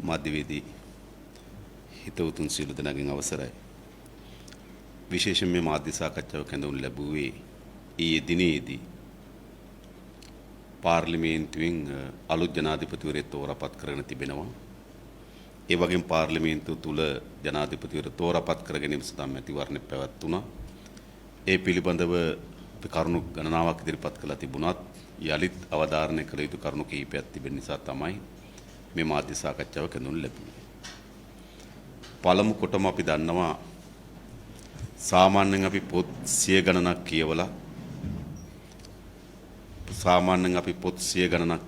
මාධ්‍යවේදී හිතවතුන් සියලු දෙනාගෙන් අවසරයි. විශේෂයෙන් මේ මාධ්‍ය සාකච්ඡාව කැඳවනු ලැබුවේ ඊයේ දිනේදී පාර්ලිමේන්තුවෙන් අලුත් ජනාධිපතිවරයෙක් තෝරාපත් කරගෙන තිබෙනවා. ඒ වගේම පාර්ලිමේන්තුව තුල ජනාධිපතිවරු තෝරාපත් කර ගැනීම සඳහා මැතිවරණ පැවැත්වුණා. ඒ පිළිබඳව කරුණු ගණනාවක් ඉදිරිපත් කළා තිබුණත් යලිත් අවධාරණය කළ යුතු කරුණු කිහිපයක් තිබෙන නිසා තමයි මේ මාධ්‍ය සාකච්ඡාව කැඳවනු ලැබුණේ. පළමු කොටම අපි දන්නවා සාමාන්‍යයෙන් අපි පොත් 100 ගණනක්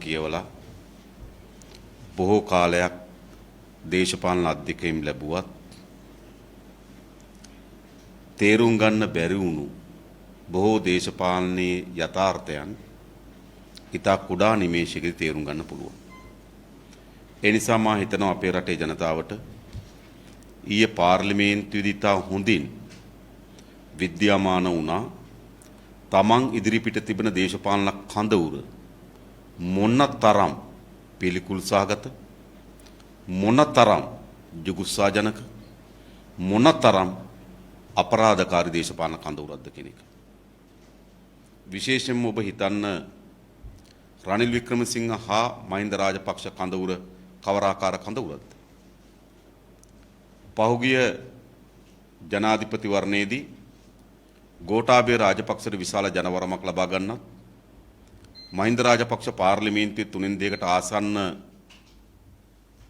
කියවලා බොහෝ කාලයක් දේශපාලන අධ්‍යක්ෂකම් ලැබුවත් තේරුම් ගන්න බැරි වුණු බොහෝ දේශපාලනයේ යථාර්ථයන් ඉතා කුඩා නිමේෂයකදී තේරුම් ගන්න පුළුවන්. ඒ නිසා මා හිතනවා අපේ රටේ ජනතාවට ඊයේ පාර්ලිමේන්තුවේදී ඉතා හොඳින් විද්‍යාමාන වුණා තමන් ඉදිරිපිට තිබෙන දේශපාලන කඳවුර මොනතරම් පිළිකුල් සහගත මොනතරම් ජුගුස්සාජනක මොනතරම් අපරාධකාරී දේශපාලන කඳවුරක්ද කියන එක. විශේෂයෙන්ම ඔබ හිතන්න රනිල් වික්‍රමසිංහ හා මහින්ද රාජපක්ෂ කඳවුර කවරාකාර කඳවුරක්ද? පහුගිය ජනාධිපතිවරණයේදී ගෝඨාභය රාජපක්ෂට විශාල ජනවරමක් ලබා ගන්නත් මහින්ද රාජපක්ෂ පාර්ලිමේන්තුවේ 3/2කට ආසන්න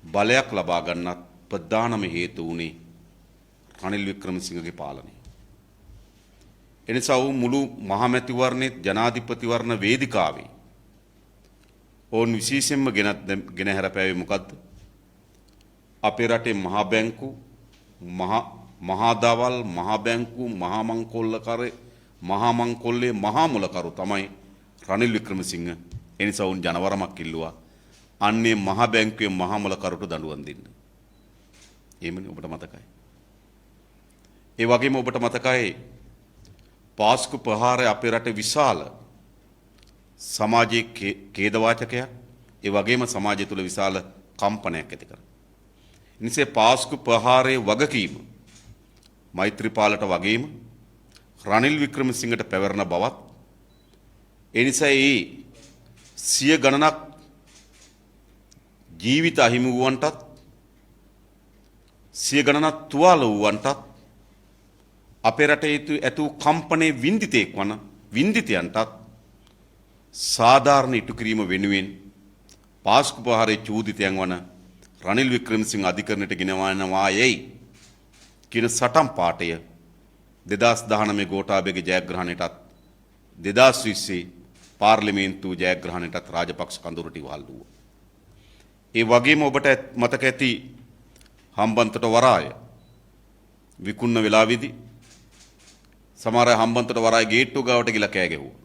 බලයක් ලබා ගන්නත් ප්‍රධානම හේතු වුණේ රනිල් වික්‍රමසිංහගේ පාලනය. එනිසා මුළු මහමැතිවරණයේ ජනාධිපතිවරණ වේදිකාවේ ඕන් විශේෂයෙන්ම ගෙන හැරපෑවේ මොකද්ද? අපේ රටේ මහා බැංකු මහා දවල් මහා බැංකු මහා මංකොල්ලේ මහා මුලකරු තමයි රනිල් වික්‍රමසිංහ. එනිසා උන් ජනවරමක් ඉල්ලුවා අන්නේ මහා බැංකුවේ මහා මුලකරුට දඬුවම් දෙන්න. එහෙමනේ ඔබට මතකයි. ඒ වගේම ඔබට මතකයි පාස්කු ප්‍රහාරය අපේ රටේ විශාල සමාජයේ ඛේදවාචකයක් ඒ වගේම සමාජය තුළ විශාල කම්පනයක් ඇති කරා. ඉනිසේ පාස්කු ප්‍රහාරයේ වගකීම මෛත්‍රීපාලට වගේම රනිල් වික්‍රමසිංහට පැවරන බවත් ඒ නිසා ඒ 100 ගණනක් ජීවිත අහිමි වූවන්ටත් 100 ගණනක් තුවාල වූවන්ටත් අපේ රටේ ඇතු කම්පනයේ වින්දිතයන්ටත් සාධාරණ ඉටු කිරීම වෙනුවෙන් පාස්කු ප්‍රහාරයේ චූදිතයන් වන රනිල් වික්‍රමසිංහ අධිකරණයට ගෙනවනවා යයි කියන සටන් පාඨය 2019 ගෝඨාභයගේ ජයග්‍රහණයටත් 2020 පාර්ලිමේන්තු ජයග්‍රහණයටත් රාජපක්ෂ කඳවුරට ඉවහල් වුණා. ඒ වගේම ඔබට මතක ඇති හම්බන්තොට වරාය විකුණන වෙලාවේදී සමහර හම්බන්තොට වරාය ගේට්ටුව ගාවට ගිලා කෑ ගැහුවා.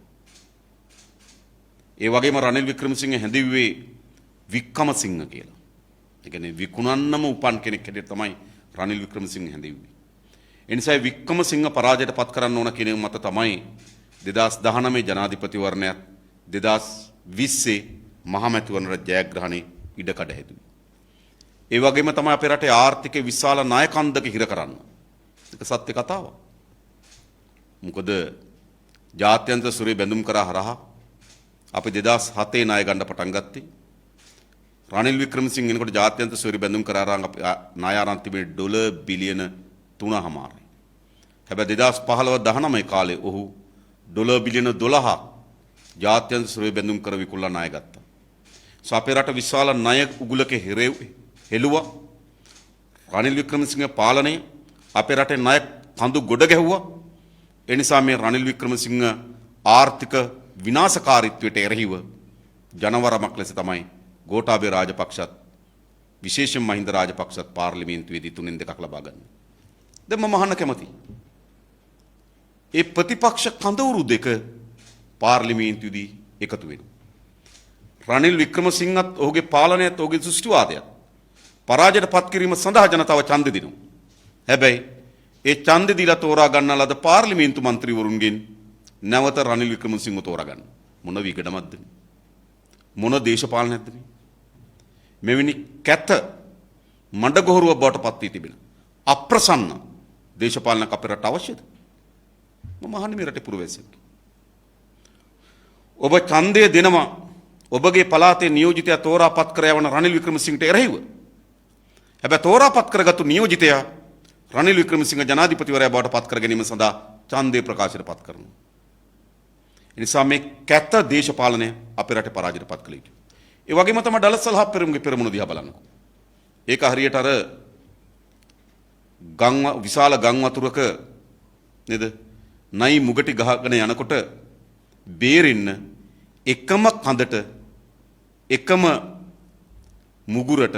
ඒ වගේම රනිල් වික්‍රමසිංහ හැඳිව්වේ වික්කමසිංහ කියලා. ඒ කියන්නේ විකුණන්නම උපන් කෙනෙක් හැටියට තමයි රනිල් වික්‍රමසිංහ හැඳිව්වේ. ඒ නිසා වික්කමසිංහ පරාජයට පත් කරන්න ඕන කියන මත තමයි 2019 ජනාධිපතිවරණයත් 2020 මහමැතිවරණ ජයග්‍රහණේ ඉඩකඩ හැදුවේ. ඒ වගේම තමයි අපේ රටේ ආර්ථිකයේ විශාල ණයකන්දක හිර කරන්න. ඒක සත්‍ය කතාවක්. මොකද ජාත්‍යන්තර සුරේ බැඳුම් කරා හරහා අපි 2007 ණය ගන්න පටන් ගත්තේ. රනිල් වික්‍රමසිංහ එනකොට ජාත්‍යන්තර සුරේ බැඳුම් කරා ණය ආරන් තිබෙන්නේ ඩොලර් බිලියන 3.5. හැබැයි 2015-19 කාලේ ඔහු ඩොලර් බිලියන 12ක් ජාත්‍යන්තර සුරේ බැඳුම් කර විකුණලා ණය ගත්තා. අපේ රට විශාල ණය උගුලක හෙළුවා. රනිල් වික්‍රමසිංහ පාලනය අපේ රටේ ණය කඳු ගොඩ ගැහුවා. ඒ නිසා මේ රනිල් වික්‍රමසිංහ ආර්ථික විනාශකාරීත්වයට එරෙහිව ජනවරමක් ලෙස තමයි ගෝඨාභය රාජපක්ෂත් විශේෂයෙන් මහින්ද රාජපක්ෂත් පාර්ලිමේන්තුවේදී 3/2ක් ලබා ගන්න. දැන් මම අහන්න කැමතියි. ඒ ප්‍රතිපක්ෂ කඳවුරු දෙක පාර්ලිමේන්තුවේදී එකතු වෙනවා. රනිල් වික්‍රමසිංහත් ඔහුගේ පාලනයත් ඔහුගේ සෘෂ්ටිවාදයත් පරාජයට පත් කිරීම සඳහා ජනතාව ඡන්ද දෙනවා. හැබැයි ඒ ඡන්ද දීලා තෝරා ගන්නා ලද පාර්ලිමේන්තු මන්ත්‍රීවරුන්ගෙන් නැවත රනිල් වික්‍රමසිංහ තෝරා ගන්න. මොන විගඩමක්ද? මොන දේශපාලනයක්ද? මෙවැනි කැත මඩගොහරුව බවට පත් වී තිබෙන අප්‍රසන්න දේශපාලනයක් අපේ රට අවශ්‍යද? මම අහන්නේ මේ රටේ පුරවැසියෙක්. ඔබ ඡන්දය දෙනවා ඔබගේ පළාතේ නියෝජිතයා තෝරාපත් කර යවන රනිල් වික්‍රමසිංහට එරෙහිව. හැබැයි තෝරාපත් කරගත්තු නියෝජිතයා රනිල් වික්‍රමසිංහ ජනාධිපතිවරයා බවට පත් කර ගැනීම සඳහා ඡන්දය ප්‍රකාශයට පත් කරනවා. ඒ නිසා මේ කැත දේශපාලනය අපේ රටේ පරාජයට පත් කළ යුතුයි. ඒ වගේම තමයි ඩලස් සලහ පෙරමුණගේ පෙරමුණ දිහා බලන්නකෝ. ඒක හරියට අර විශාල ගම් වතුරක නේද? නයි මුගටි ගහගෙන යනකොට බේරෙන්න එකම කඳට එකම මුගුරට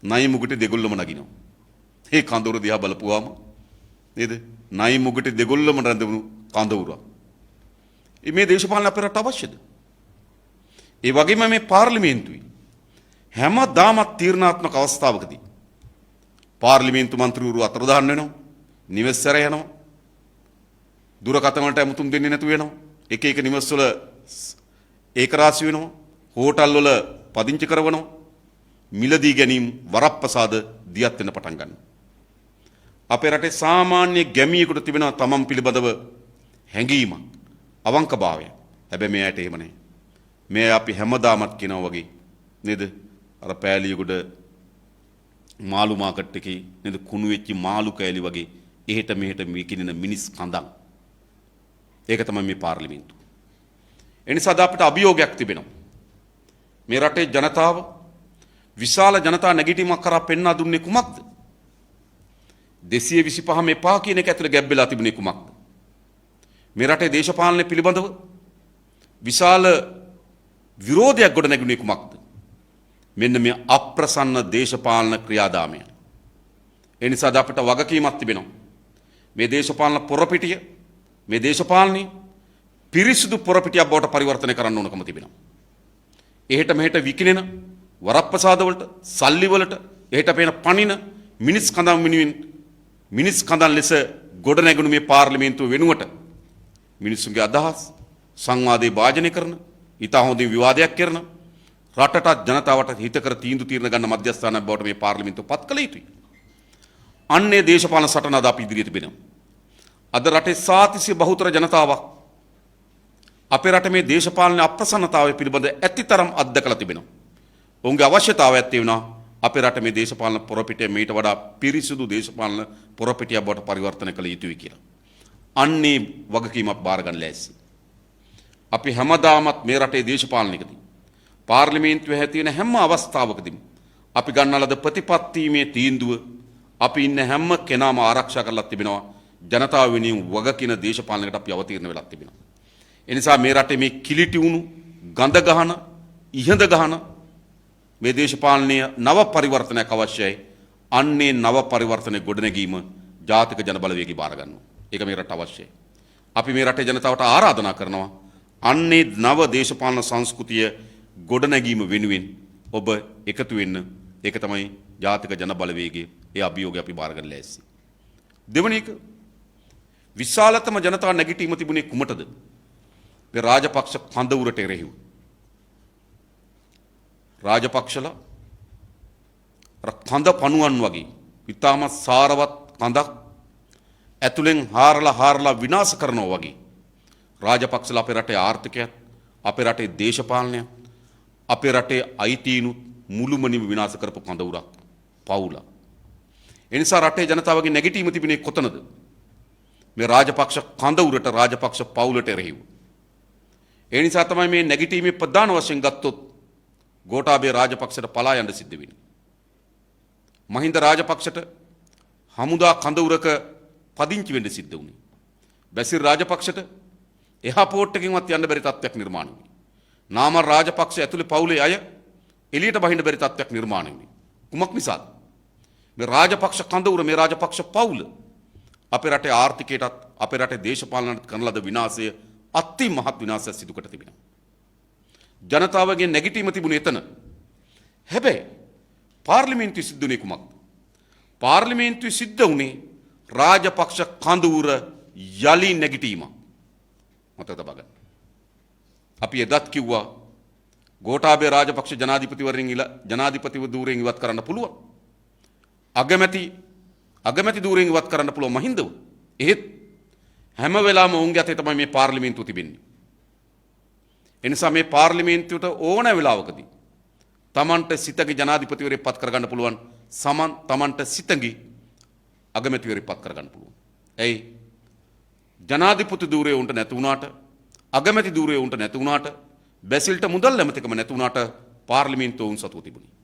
නයි මුගටි දෙගොල්ලම නගිනවා. ඒ කඳවුර දිහා බලපුවාම නේද? නයි මුගටි දෙගොල්ලම රැඳුණු කඳවුර. මේ දේශපාලන අපේ රට අවශ්‍යද? ඒ වගේම මේ පාර්ලිමේන්තුවේ හැමදාමත් තීරණාත්මක අවස්ථාවකදී පාර්ලිමේන්තු මන්ත්‍රීවරු අතරදාන්න වෙනවා, නිවෙස්වර යනවා, දුරකථන වලට ඇමතුම් දෙන්නේ නැතු වෙනවා, එක එක නිවෙස්වල ඒකරාශි වෙනවා, හෝටල් වල පදිංචි කරවනවා, මිලදී ගැනීම වරප්‍රසාද දියත් වෙන පටන් ගන්නවා. අපේ රටේ සාමාන්‍ය ගැමියෙකුට තිබෙනවා තමන් පිළිබඳව හැඟීමක්, අවංකභාවය. හැබැයි මේ ඇයට එහෙම නැහැ. මේ අපි හැමදාමත් කියනවා වගේ නේද? අර පෑලියගොඩ මාළු මාකට් එකේ නේද කුණු වෙච්ච මාළු කෑලි වගේ එහෙට මෙහෙට විකිනෙන මිනිස් කඳන්. ඒක තමයි මේ පාර්ලිමේන්තුව. ඒ නිසා අපිට අභියෝගයක් තිබෙනවා. මේ රටේ ජනතාව විශාල ජනතා නැගිටීමක් කරා පෙන්වා දුන්නේ කුමක්ද? 225 මෙපා කියන එක ඇතුළේ ගැබ් වෙලා තිබුණේ කුමක්ද? මේ රටේ දේශපාලනය පිළිබඳව විශාල විරෝධයක් ගොඩ නැගුණේ කුමක්ද? මෙන්න මේ අප්‍රසන්න දේශපාලන ක්‍රියාදාමය. ඒ නිසා අපිට වගකීමක් තිබෙනවා. මේ දේශපාලන පොරපිටිය, මේ දේශපාලනය පිරිසිදු පොරපිටියක් බවට පරිවර්තනය කරන්න ඕනකම තිබෙනවා. එහෙට මෙහෙට විකිනෙන වරප්‍රසාද වලට, සල්ලි වලට, එහෙට පේන පණින මිනිස් කඳන් වෙනුවෙන් මිනිස් කඳන් ලෙස ගොඩ නැගුණු මේ පාර්ලිමේන්තුව වෙනුවට මිනිසුන්ගේ අදහස් සංවාදේ වාජනය කරන, ඊට හොඳින් විවාදයක් කරන, රටට ජනතාවට හිතකර තීන්දුව తీරන ගන්න මධ්‍යස්ථානයක් බවට මේ පාර්ලිමේන්තුව පත් කළ යුතුයි. අන්නේ දේශපාලන සටන අද අපි ඉදිරියට තිබෙනවා. අද රටේ සාතිසිය බහුතර ජනතාවක් අපේ රටේ මේ දේශපාලන අප්‍රසන්නතාවය පිළිබඳ ඇතිතරම් අත්දකලා තිබෙනවා. ඔවුන්ගේ අවශ්‍යතාවයක් තියෙනවා අපේ රටේ මේ දේශපාලන පොරපිටිය මේට වඩා පිරිසිදු දේශපාලන පොරපිටියක් බවට පරිවර්තනය කළ යුතුයි කියලා. අන්නේ වගකීමක් බාර ගන්න ලෑස්ති. අපි හැමදාමත් මේ රටේ දේශපාලනයකදී පාර්ලිමේන්තුවේ ඇති වෙන හැම අවස්ථාවකදීම අපි ගන්නා ලද ප්‍රතිපත්තිමේ තීන්දුව අපි ඉන්න හැම කෙනාම ආරක්ෂා කරලා තිබෙනවා. ජනතාව වෙනුවෙන් වගකින දේශපාලනයකට අපි අවතීර්ණ වෙලා තිබෙනවා. ඒ නිසා මේ රටේ මේ කිලිටි වුණු ගඳ ගහන ඉහඳ ගහන මේ දේශපාලනීය නව පරිවර්තනයක් අවශ්‍යයි. අන්නේ නව පරිවර්තනයේ ගොඩනැගීම ජාතික ජන බලවේගය බාර ගන්නවා. ඒක මේ රට අවශ්‍යයි. අපි මේ රටේ ජනතාවට ආරාධනා කරනවා අන්නේ නව දේශපාලන සංස්කෘතිය ගොඩනැගීම වෙනුවෙන් ඔබ එකතු වෙන්න. ඒක තමයි ජාතික ජන බලවේගයේ ඒ අභියෝගය අපි බාර ගන්න ලෑස්ති. දෙවැනි එක විශාලතම ජනතාව නැගිටීම තිබුණේ කුමටද? මේ රාජපක්ෂ කඳවුරට එරෙහිව. රාජපක්ෂලා අර කඳ පණුවන් වගේ ඉතාම සාරවත් කඳක් ඇතුලෙන් හාරලා විනාශ කරනවා වගේ රාජපක්ෂලා අපේ රටේ ආර්ථිකයත්, අපේ රටේ දේශපාලනය, අපේ රටේ අයිතීනුත් මුළුමනින්ම විනාශ කරපු කඳවුරක් පවුලක්. ඒ නිසා රටේ ජනතාවගේ නැගිටීම තිබුණේ කොතනද? මේ රාජපක්ෂ කඳවුරට, රාජපක්ෂ පවුලට එරෙහිව. ඒ නිසා තමයි මේ නැගිටීමේ ප්‍රධාන වශයෙන් ගත්තොත් ගෝඨාභය රාජපක්ෂට පලා යන්න සිද්ධ වෙන්නේ. මහින්ද රාජපක්ෂට හමුදා කඳවුරක පදිංචි වෙන්න සිද්ධ වුණේ. බැසිල් රාජපක්ෂට එහාපෝට් එකකින්වත් යන්න බැරි තත්ත්වයක් නිර්මාණය වුණේ. නාමල් රාජපක්ෂ ඇතුලේ පවුලේ අය එළියට බහින්න බැරි තත්ත්වයක් නිර්මාණය වුණේ. කුමක් නිසාද? මේ රාජපක්ෂ කඳවුර, මේ රාජපක්ෂ පවුල අපේ රටේ ආර්ථිකයටත් අපේ රටේ දේශපාලනයටත් කරන ලද විනාශය අති මහත් විනාශයක් සිදු කොට තිබෙනවා. ජනතාවගේ නැගිටීම තිබුණේ එතන. හැබැයි පාර්ලිමේන්තුවේ සිද්ධ වුණේ කුමක්ද? පාර්ලිමේන්තුවේ සිද්ධ වුණේ රාජපක්ෂ කඳවුර යලි නැගිටීම. මතක තබා ගන්න. අපි එදත් කිව්වා ගෝඨාභය රාජපක්ෂ ජනාධිපතිවරයෙන් ජනාධිපතිවරයෙන් ඉවත් කරන්න පුළුවන්. අගමැති ධූරයෙන් ඉවත් කරන්න පුළුවන් මහින්දව. එහෙත් හැම වෙලාවම ඔවුන්ගේ අතේ තමයි මේ පාර්ලිමේන්තුව තිබෙන්නේ. ඒ නිසා මේ පාර්ලිමේන්තුවට ඕන වෙලාවකදී තමන්ට සිතගේ ජනාධිපතිවරයෙක් පත් කරගන්න පුළුවන්. තමන්ට සිතගේ අගමැතිවරයෙක් පත් කරගන්න පුළුවන්. ඇයි? ජනාධිපති ධූරය උන්ට නැති වුණාට, අගමැති ධූරය උන්ට නැති වුණාට, බැසිල්ට මුදල් ඇමතිකම නැති වුණාට පාර්ලිමේන්තුව උන් සතුව තිබුණේ.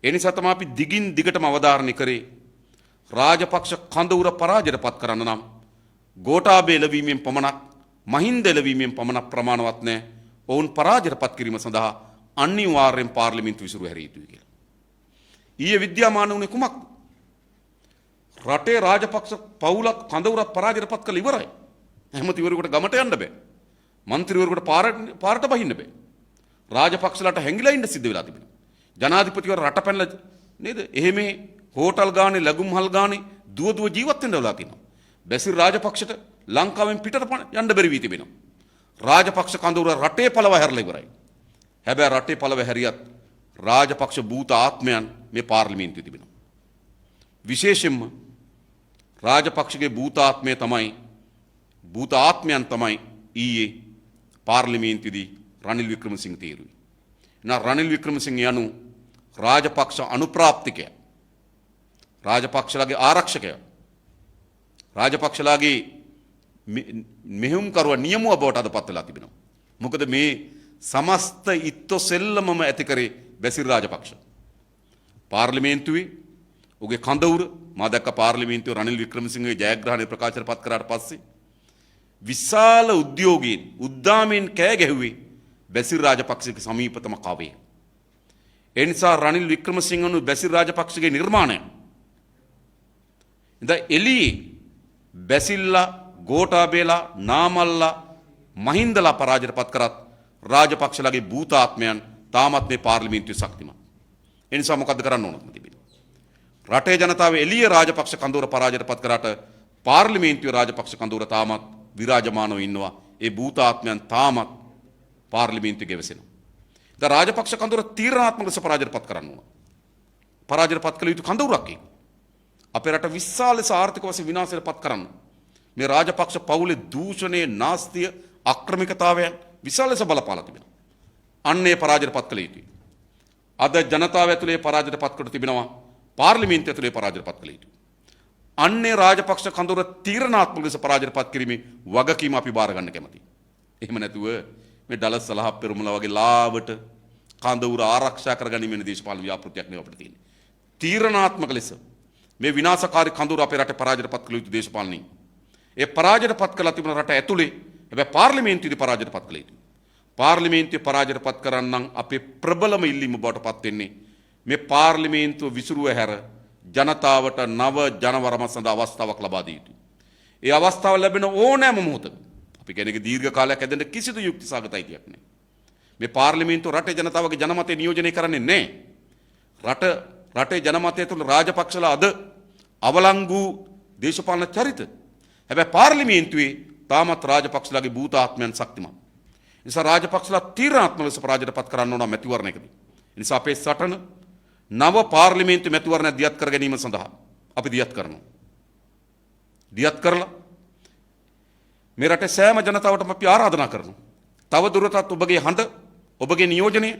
ඒ නිසා තමයි අපි දිගින් දිගටම අවධාරණය කරේ රාජපක්ෂ කඳවුර පරාජයට පත් කරන්න නම් ගෝඨාභය එළවීමෙන් පමණක්, මහින්ද එළවීමෙන් පමණක් ප්‍රමාණවත් නැහැ. ඔවුන් පරාජයට පත් කිරීම සඳහා අනිවාර්යෙන් පාර්ලිමේන්තුව විසිරුව හැරිය යුතුයි කියලා. ඊයේ විද්‍යාමාන වුණේ කුමක්ද? රටේ රාජපක්ෂ පවුලක් කඳවුරක් පරාජයට පත් කළ ඉවරයි. ඇමතිවරයෙකුට ගමට යන්න බෑ. මන්ත්‍රීවරයෙකුට පාරට බහින්න බෑ. රාජපක්ෂලාට හැංගිලා ඉන්න සිද්ධ වෙලා තිබෙනවා. ජනාධිපතිවරු රට පැනලා නේද? එහෙම හෝටල් ගානේ, ලැබුම්හල් ගානේ දුව ජීවත් වෙන්න වෙලා තිනවා. බැසිල් රාජපක්ෂට ලංකාවෙන් පිටට යන්න බැරි වී තිබෙනවා. රාජපක්ෂ කඳවුර රටේ පළව හැරලා ඉවරයි. හැබැයි රටේ පළව හැරියත් රාජපක්ෂ භූත ආත්මයන් මේ පාර්ලිමේන්තුවේ තිබෙනවා. විශේෂයෙන්ම රාජපක්ෂගේ භූත ආත්මයන් තමයි ඊයේ පාර්ලිමේන්තුවේදී රනිල් වික්‍රමසිංහ තීරුවේ. රනිල් වික්‍රමසිංහ යනු රාජපක්ෂ අනුප්‍රාප්තිකය, රාජපක්ෂලාගේ ආරක්ෂකය, රාජපක්ෂලාගේ මෙහෙයුම්කරුවා නියමුව බවට අද පත් වෙලා තිබෙනවා. මොකද මේ සමස්ත ඉත්තු සෙල්ලමම ඇති කරේ බැසිල් රාජපක්ෂ. පාර්ලිමේන්තුවේ ඔහුගේ කඳවුර මා දැක්ක පාර්ලිමේන්තුවේ රනිල් වික්‍රමසිංහගේ ජයග්‍රහණය ප්‍රකාශයට පත් කරාට පස්සේ විශාල උද්‍යෝගීන් උද්දාමෙන් කෑ ගැහුවේ බැසිල් රාජපක්ෂගේ සමීපතම කවයේ. ඒ නිසා රනිල් වික්‍රමසිංහනු බැසිල් රාජපක්ෂගේ නිර්මාණය. ඉතින් එළියේ බැසිල්ලා, ගෝඨාභයලා, නාමල්ලා, මහින්දලා පරාජයට පත් කරත් රාජපක්ෂලාගේ භූතාත්මයන් තාමත් මේ පාර්ලිමේන්තුවේ ශක්තිමත්. ඒ නිසා මොකද්ද කරන්න ඕනද තිබෙන්නේ? රටේ ජනතාව එළියේ රාජපක්ෂ කඳවුර පරාජයට පත් කරාට පාර්ලිමේන්තුවේ රාජපක්ෂ කඳවුර තාමත් විරාජමානව ඉන්නවා. ඒ භූතාත්මයන් තාමත් පාර්ලිමේන්තුවේ ගෙවසෙනවා. දැන් රාජපක්ෂ කඳවුර තීරණාත්මක ලෙස පරාජයට පත් කරන්න ඕන. පරාජයට පත් කළ යුතු කඳවුරක් ඒක. අපේ රට විශාල ලෙස ආර්ථික වශයෙන් විනාශයට පත් කරන්න. මේ රාජපක්ෂ පවුලේ දූෂණයේ, නාස්තිය, අක්‍රමිකතාවයන් විශාල ලෙස බලපාලා තිබෙනවා. අන්නේ පරාජයට පත් කළ යුතුයි. අද ජනතාව ඇතුලේ පරාජයට පත් කොට තිබෙනවා. පාර්ලිමේන්තුව ඇතුලේ පරාජයට පත් කළ යුතුයි. අන්නේ රාජපක්ෂ කඳවුර තීරණාත්මක ලෙස පරාජයට පත් කිරීමේ වගකීම අපි බාර ගන්න කැමතියි. එහෙම නැතුව මේ ඩලස් සලහ පෙරමුණ වගේ ලාවට කඳවුර ආරක්ෂා කරගැනීමේ දේශපාලන ව්‍යාපෘතියක් නෙවෙයි අපිට තියෙන්නේ. තීරණාත්මක ලෙස මේ විනාශකාරී කඳවුර අපේ රටේ පරාජයට පත් කළ යුතු දේශපාලනයි. ඒ පරාජයට පත් කළා තිබුණ රට ඇතුලේ හැබැයි පාර්ලිමේන්තුවේදී පරාජයට පත් කළ යුතුයි. පාර්ලිමේන්තුවේ පරාජයට පත් කරන්නම් අපේ ප්‍රබලම ඉල්ලීම බවට පත් වෙන්නේ මේ පාර්ලිමේන්තුව විසිරුව හැර ජනතාවට නව ජනවරම සඳහා අවස්ථාවක් ලබා දිය යුතුයි. ඒ අවස්ථාව ලැබෙන ඕනෑම මොහොතක අපි කෙනෙක් දීර්ඝ කාලයක් ඇදෙන්න කිසිදු යුක්තිසහගත අයිතියක් නැහැ. මේ පාර්ලිමේන්තුව රටේ ජනතාවගේ ජනමතය නියෝජනය කරන්නේ නැහැ. රටේ ජනමතය තුළ රාජපක්ෂලා අද අවලංගු දේශපාලන චරිත. හැබැයි පාර්ලිමේන්තුවේ තාමත් රාජපක්ෂලාගේ භූතාත්මයන් ශක්තිමත්. ඒ නිසා රාජපක්ෂලා තීරණාත්මක ලෙස පරාජයට පත් කරන්න ඕන මැතිවරණයකදී. ඒ නිසා අපේ සටන නව පාර්ලිමේන්තු මැතිවරණ දියත් කර ගැනීම සඳහා අපි දියත් කරනවා. දියත් කරලා මේ රටේ සෑම ජනතාවටම අපි ආරාධනා කරනවා. තව දුරටත් ඔබගේ හඬ, ඔබගේ නියෝජනය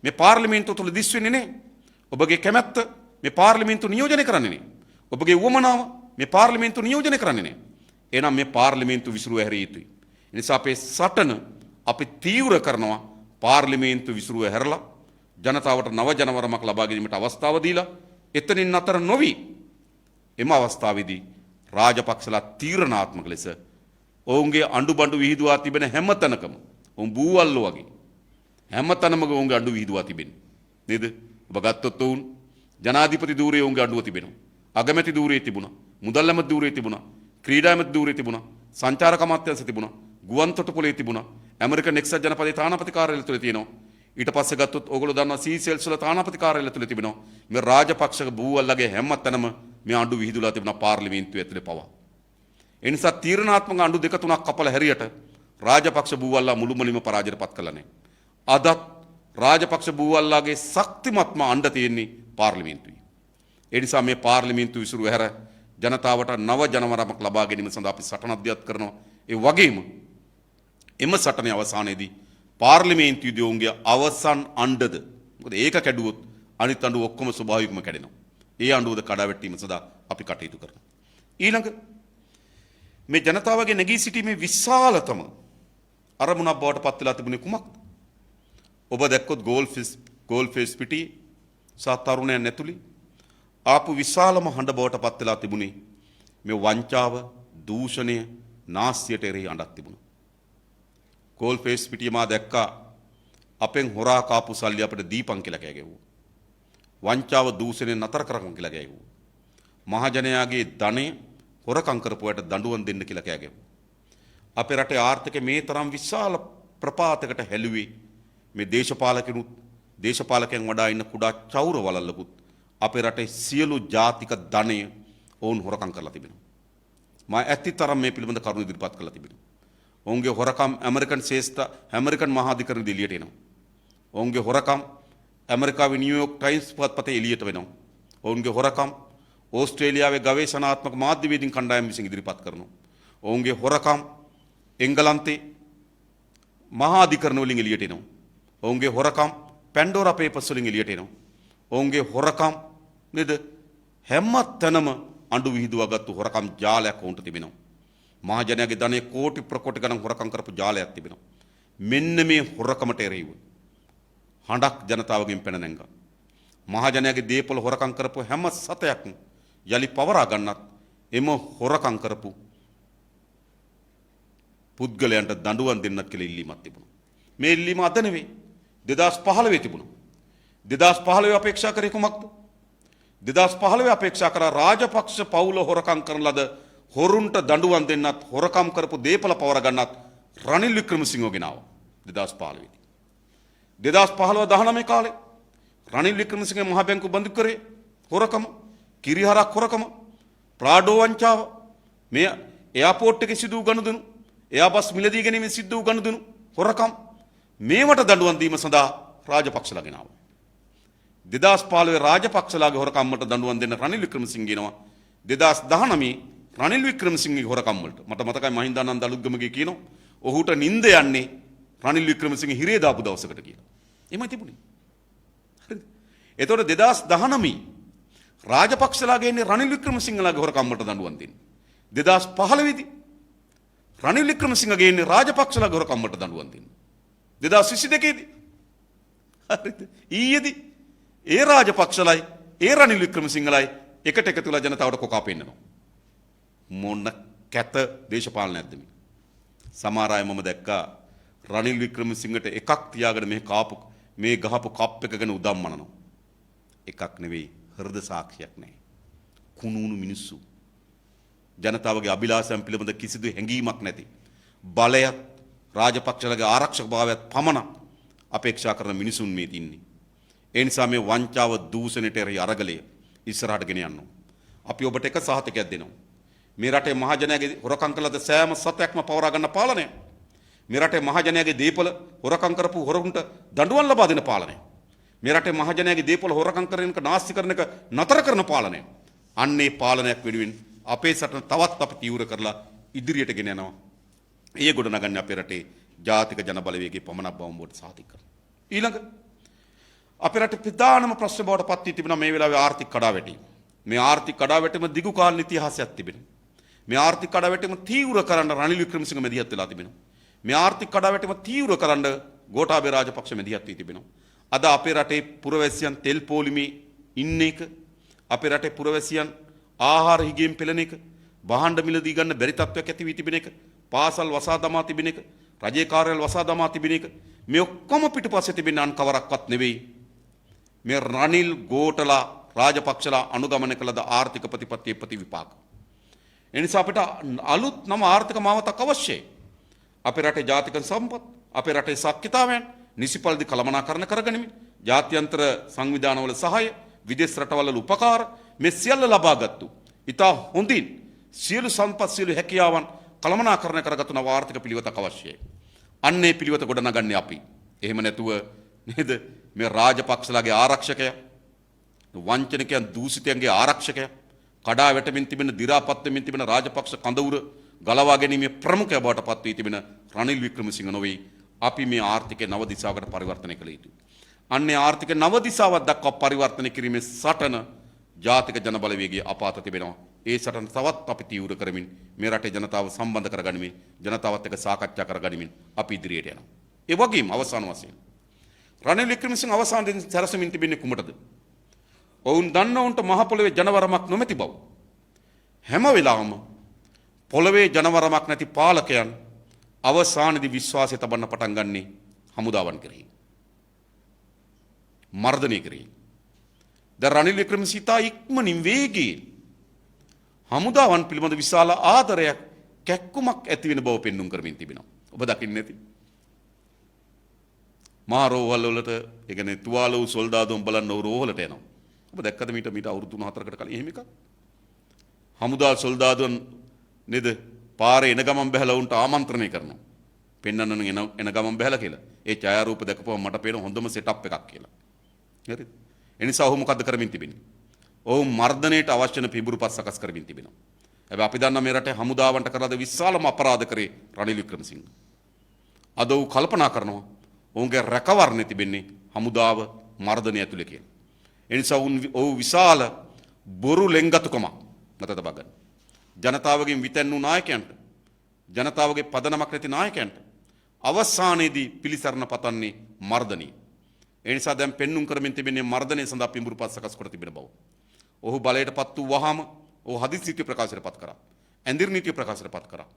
මේ පාර්ලිමේන්තුව තුළ දිස් වෙන්නේ නැහැ. ඔබගේ කැමැත්ත මේ පාර්ලිමේන්තුව නියෝජනය කරන්නේ නැහැ. ඔබගේ උවමනාව මේ පාර්ලිමේන්තුව නියෝජනය කරන්නේ නැහැ. එහෙනම් මේ පාර්ලිමේන්තුව විසිරුව හැරිය යුතුයි. ඒ නිසා අපේ සටන අපි තීව්‍ර කරනවා. පාර්ලිමේන්තුව විසිරුව හැරලා ජනතාවට නව ජනවරමක් ලබා ගැනීමට අවස්ථාව දීලා එතනින් අතර නොවි එම අවස්ථාවේදී රාජපක්ෂලා තීරණාත්මක ලෙස ඔවුන්ගේ අඬු බඬු විහිදුවා තිබෙන හැම තැනකම ඔවුන් බූවල්ලෝ වගේ හැම තැනම ඔවුන්ගේ අඬු විහිදුවා තිබෙන්නේ නේද? ඔබ ගත්තොත් ඔවුන් ජනාධිපති ධූරයේ ඔවුන්ගේ අඬුව තිබෙනවා. අගමැති ධූරයේ තිබුණා. මුදල් ඇමති ධූරයේ තිබුණා. ක්‍රීඩා ඇමති ධූරයේ තිබුණා. සංචාරක අමාත්‍යාංශ තිබුණා. ගුවන් තොටුපොළේ තිබුණා. ඇමරිකන් එක්සත් ජනපදයේ තානාපති කාර්යාලය තුල තියෙනවා. ඊට පස්සේ ගත්තොත් ඕගොල්ලෝ දන්නවා සීසෙල්ස් වල තානාපති කාර්යාලය තුල තිබෙනවා. මේ රාජපක්ෂක බූවල්ලගේ හැම තැනම මේ අඬු විහිදුලා තිබුණා පාර්ලිමේන්තුවේ ඇතුලේ පවා. ඒ නිසා තීරණාත්මක අඬු දෙක තුනක් කපලා හැරියට රාජපක්ෂ බූවල්ලා මුළුමනින්ම පරාජයට පත් කළා නැහැ. අදත් රාජපක්ෂ බූවල්ලාගේ ශක්තිමත්ම අඬ තියෙන්නේ පාර්ලිමේන්තුවේ. ඒ නිසා මේ පාර්ලිමේන්තු විසිරු හැර ජනතාවට නව ජනවරමක් ලබා ගැනීම සඳහා අපි සටනක් දියත් කරනවා. ඒ වගේම එම සටනේ අවසානයේදී පාර්ලිමේන්තු යුදයෝන්ගේ අවසන් අණ්ඩද මොකද ඒක කැඩුවොත් අනිත් අඬු ඔක්කොම ස්වභාවිකව කැඩෙනවා. ඒ අඬුවද කඩාවැටීම සඳහා අපි කටයුතු කරනවා. ඊළඟ මේ ජනතාවගේ නැගී සිටීමේ විශාලතම අරමුණක් බවට පත් වෙලා තිබුණේ කුමක්ද? ඔබ දැක්කොත් ගෝල්ෆේස් පිටියේ සහ තරුණයන් ඇතුළේ ආපු විශාලම හඬ බවට පත් වෙලා තිබුණේ මේ වංචාව, දූෂණය, නාස්තියට එරෙහි හඬක් තිබුණා. ගෝල්ෆේස් පිටියේ මා දැක්කා අපෙන් හොරා කාපු සල්ලි අපිට දීපන් කියලා කෑ ගැහුවා. වංචාව, දූෂණය නතර කරගන්න කියලා කෑ ගැහුවා. මහජනයාගේ ධනය හොරකම් කරපුවට දඬුවම් දෙන්න කියලා කෑ ගැහුවා. අපේ රටේ ආර්ථිකය මේ තරම් විශාල ප්‍රපාතයකට හැලුවේ මේ දේශපාලකයන් වඩා ඉන්න කුඩා චෞර වලල්ලකුත් අපේ රටේ සියලු ජාතික ධනය ඔවුන් හොරකම් කරලා තිබෙනවා. මා ඇතිතරම් මේ පිළිබඳ කරුණු ඉදිරිපත් කරලා තිබෙනවා. ඔවුන්ගේ හොරකම් ඇමරිකන් මහාධිකරණ එළියට එනවා. ඔවුන්ගේ හොරකම් ඇමරිකාවේ නිව්යෝක් ටයිම්ස් පුවත්පතේ එළියට වෙනවා. ඔවුන්ගේ හොරකම් ඕස්ට්‍රේලියාවේ ගවේෂණාත්මක මාධ්‍යවේදීන් කණ්ඩායම් විසින් ඉදිරිපත් කරනවා. ඔවුන්ගේ හොරකම් එංගලන්තේ මහා අධිකරණ වලින් එළියට එනවා. ඔවුන්ගේ හොරකම් පැන්ඩෝරා පේපර්ස් වලින් එළියට එනවා. ඔවුන්ගේ හොරකම් නේද හැම තැනම අඬු විහිදුවාගත්තු හොරකම් ජාලයක් වුන්ට තිබෙනවා. මහජනයාගේ ධනෙ කෝටි ප්‍රකෝටි ගණන් හොරකම් කරපු ජාලයක් තිබෙනවා. මෙන්න මේ හොරකමට එරෙහිව හඬක් ජනතාවගෙන් පැන නැංගා. මහජනයාගේ දේපොළ හොරකම් කරපු හැම සතයක්ම යලි පවරා ගන්නත් එම හොරකම් කරපු පුද්ගලයන්ට දඬුවම් දෙන්නත් කියලා ඉල්ලීමක් තිබුණා. මේ ඉල්ලීම අද නෙවෙයි 2015 තිබුණා. 2015 අපේක්ෂා කරේ කුමක්ද? 2015 අපේක්ෂා කරා රාජපක්ෂ පවුල හොරකම් කරන ලද හොරුන්ට දඬුවම් දෙන්නත් හොරකම් කරපු දේපල පවර ගන්නත් රනිල් වික්‍රමසිංහ ගෙනාව 2015 දී. 2015 19 කාලේ රනිල් වික්‍රමසිංහ මහ බැංකුව බඳු කරේ හොරකම, කිරිහරක් හොරකම, ප්‍රාඩෝ වංචාව, මේ එයාපෝට් එකේ සිදු වූ ගනුදෙනු, එයාබස් මිලදී ගැනීමෙන් සිදු වූ ගනුදෙනු, හොරකම් මේවට දඬුවම් දීම සඳහා රාජපක්ෂලා ගෙනාවා. 2015 රාජපක්ෂලාගේ හොරකම් වලට දඬුවම් දෙන්න රනිල් වික්‍රමසිංහ ගෙනවා. 2019 රනිල් වික්‍රමසිංහගේ හොරකම් වලට මට මතකයි මහින්දානන්ද අලුත්ගමගේ කියනවා ඔහුට නිින්ද යන්නේ රනිල් වික්‍රමසිංහ හිරේ දාපු දවසකට කියලා. එමය තිබුණේ. හරිද? එතකොට 2019 රාජපක්ෂලාගේ ඉන්නේ රනිල් වික්‍රමසිංහලාගේ හොරකම් වලට දඬුවම් දෙන්නේ. 2015 දී රනිල් වික්‍රමසිංහගේ ඉන්නේ රාජපක්ෂලාගේ හොරකම් වලට දඬුවම් දෙන්නේ. 2022 දී හරිද? ඊයේදී ඒ රාජපක්ෂලයි ඒ රනිල් වික්‍රමසිංහලයි එකට එකතු වෙලා ජනතාවට කොකා පෙන්නනවා. මොන කැත දේශපාලනයක්ද මේ? සමහර අය මම දැක්කා රනිල් වික්‍රමසිංහට එකක් තියාගෙන මේ ගහපු කප් එක ගැන උදම්මනනවා. එකක් නෙවෙයි හෘද සාක්ෂියක් නැහැ. කුණුණු මිනිස්සු. ජනතාවගේ අභිලාෂයන් පිළිබඳ කිසිදු හැඟීමක් නැති. බලයත් රාජපක්ෂලගේ ආරක්ෂක භාවයත් පමණක් අපේක්ෂා කරන මිනිසුන් මේ ඉන්නේ. ඒ නිසා මේ වංචාව, දූෂණයට එරෙහි අරගලය ඉස්සරහට ගෙන යනවා. අපි ඔබට එක සහතිකයක් දෙනවා. මේ රටේ මහජනයාගේ හොරකම් කළද සෑම සතයක්ම පවරා ගන්න පාලනය. මේ රටේ මහජනයාගේ දේපල හොරකම් කරපු හොරුන්ට දඬුවම් ලබා දෙන පාලනය. මේ රටේ මහජනයාගේ දේපල හොරකම් කරන එක, නාස්ති කරන එක නතර කරන පාලනය. අන්නේ පාලනයක් වෙනුවෙන් අපේ සටන තවත් අපි තීව්‍ර කරලා ඉදිරියට ගෙන යනවා. ඒ ගොඩනගන්නේ අපේ රටේ ජාතික ජන බලවේගයේ පමණක් බව මොකට සාතික කරනවා. ඊළඟ අපේ රටේ ප්‍රධානම ප්‍රශ්න බවට පත් වී තිබෙනවා මේ වෙලාවේ ආර්ථික කඩාවැටීම. මේ ආර්ථික කඩාවැටීම දිගු කාල ඉතිහාසයක් තිබෙනවා. මේ ආර්ථික කඩාවැටීම තීව්‍ර කරන්න රනිල් වික්‍රමසිංහ මැදිහත් වෙලා තිබෙනවා. මේ ආර්ථික කඩාවැටීම තීව්‍ර කරන්න ගෝඨාභය රාජපක්ෂ මැදිහත් වී තිබෙනවා. අද අපේ රටේ පුරවැසියන් තෙල් පොලිමේ ඉන්න එක, අපේ රටේ පුරවැසියන් ආහාර හිගෙන් පෙළෙන එක, භාණ්ඩ මිලදී ගන්න බැරි තත්ත්වයක් ඇති වී තිබෙන එක, පාසල් වසා දමා තිබෙන එක, රජයේ කාර්යාලය වසා දමා තිබෙන එක, මේ ඔක්කොම පිටුපස්සේ තිබෙන අන් කවරක්වත් නෙවෙයි. මේ රනිල් ගෝඨලා රාජපක්ෂලා අනුගමනය කළද ආර්ථික ප්‍රතිපත්තියේ ප්‍රතිවිපාක. එනිසා අපිට අලුත් නම ආර්ථික මාවතක් අවශ්‍යයි. අපේ රටේ ජාතික සම්පත්, අපේ රටේ ශක්තිතාවයන් නිසිපරිදි කළමනාකරණය කරගනිමින් ජාත්‍යන්තර සංවිධානවල සහාය, විදේශ රටවල උපකාර මේ සියල්ල ලබාගත්තු. ඉතා හොඳින් සියලු සම්පත්, සියලු හැකියාවන් කළමනාකරණය කරගත්තු නව ආර්ථික පිළිවෙතක් අවශ්‍යයි. අන්නේ පිළිවෙත ගොඩනගන්නේ අපි. එහෙම නැතුව නේද මේ රාජපක්ෂලාගේ ආරක්ෂකය වංචනිකයන් දූෂිතයන්ගේ ආරක්ෂකයා කඩා වැටෙමින් තිබෙන දි รา පත් වෙමින් තිබෙන රාජපක්ෂ කඳවුර ගලවා ගැනීමේ ප්‍රමුඛය බවට පත් වී තිබෙන රනිල් වික්‍රමසිංහ නොවේ. අපි මේ ආර්ථිකය නව දිශාවකට පරිවර්තනය කළ යුතුයි. අන්නේ ආර්ථික නව දිශාවක් දක්වා පරිවර්තනය කිරීමේ සටන ජාතික ජනබලවේගයේ අපාත තිබෙනවා. ඒ සටන තවත් අපි තීව්‍ර කරමින් මේ රටේ ජනතාව සම්බන්ධ කරගනිමින් ජනතාවත් එක්ක සාකච්ඡා කරගනිමින් අපි ඉදිරියට යනවා. ඒ වගේම අවසාන වශයෙන් රනිල් වික්‍රමසිංහ අවසානයේදී සැරසෙමින් තිබෙන්නේ කුමටද? ඔවුන් දන්නවුන්ට මහ පොළවේ ජනවරමක් නොමැති බව. හැම වෙලාවම පොළවේ ජනවරමක් නැති පාලකයන් අවසානයේදී විශ්වාසය තබන්න පටන් ගන්නේ හමුදාවන් කෙරෙහි. මර්ධනය කෙරෙහි. දැන් රනිල් වික්‍රමසිංහ ඉක්මනින් වේගයෙන් හමුදාවන් පිළිබඳ විශාල ආදරයක් කැක්කුමක් ඇති වෙන බව පෙන්눔 කරමින් තිබෙනවා. ඔබ දකින්නේ නැති. මහා රෝහල් වලට ඒ කියන්නේ තුවාල වූ සොල්දාදුන් බලන්න රෝහලට එනවා. ඔබ දැක්කද මීට අවුරුදු 3-4කට කලින් එහෙම එකක්? හමුදා සොල්දාදුන් නේද පාරේ එන ගමන් බහැලා උන්ට ආමන්ත්‍රණය කරනවා. පෙන්නන්න එන ගමන් බහැලා කියලා. ඒ ඡායාරූප දැකපුවම මට පේන හොඳම සෙටප් එකක් කියලා. හරිද? එනිසා ඔහු මොකද්ද කරමින් තිබෙන්නේ? ඔහු මර්ධනයට අවශ්‍ය වෙන පිඹුරුපත් සකස් කරමින් තිබෙනවා. හැබැයි අපි දන්නා මේ රටේ හමුදාවන්ට කරලා විශාලම අපරාධ කරේ රනිල් වික්‍රමසිංහ. අද ඔහු කල්පනා කරනවා ඔවුන්ගේ රැකවරණය තිබෙන්නේ හමුදාව මර්ධනය ඇතුලේ කියලා. එනිසා ඔහු විශාල බොරු ලෙන්ගතුකමක් මත තබා ගන්න. ජනතාවගෙන් විතැන් වූ නායකයන්ට ජනතාවගේ පදනමක් නැති නායකයන්ට අවසානයේදී පිළිසරණ පතන්නේ මර්ධනය. ඒ නිසා දැන් පෙන්눔 කරමින් තිබෙන්නේ මර්ධනය සඳහා පිඹුරුපත් සකස් කර තිබෙන බව. ඔහු බලයටපත් වූ වහාම ඔහු හදිසි නීති ප්‍රකාශයටපත් කරා. ඇඳිරි නීති ප්‍රකාශයටපත් කරා.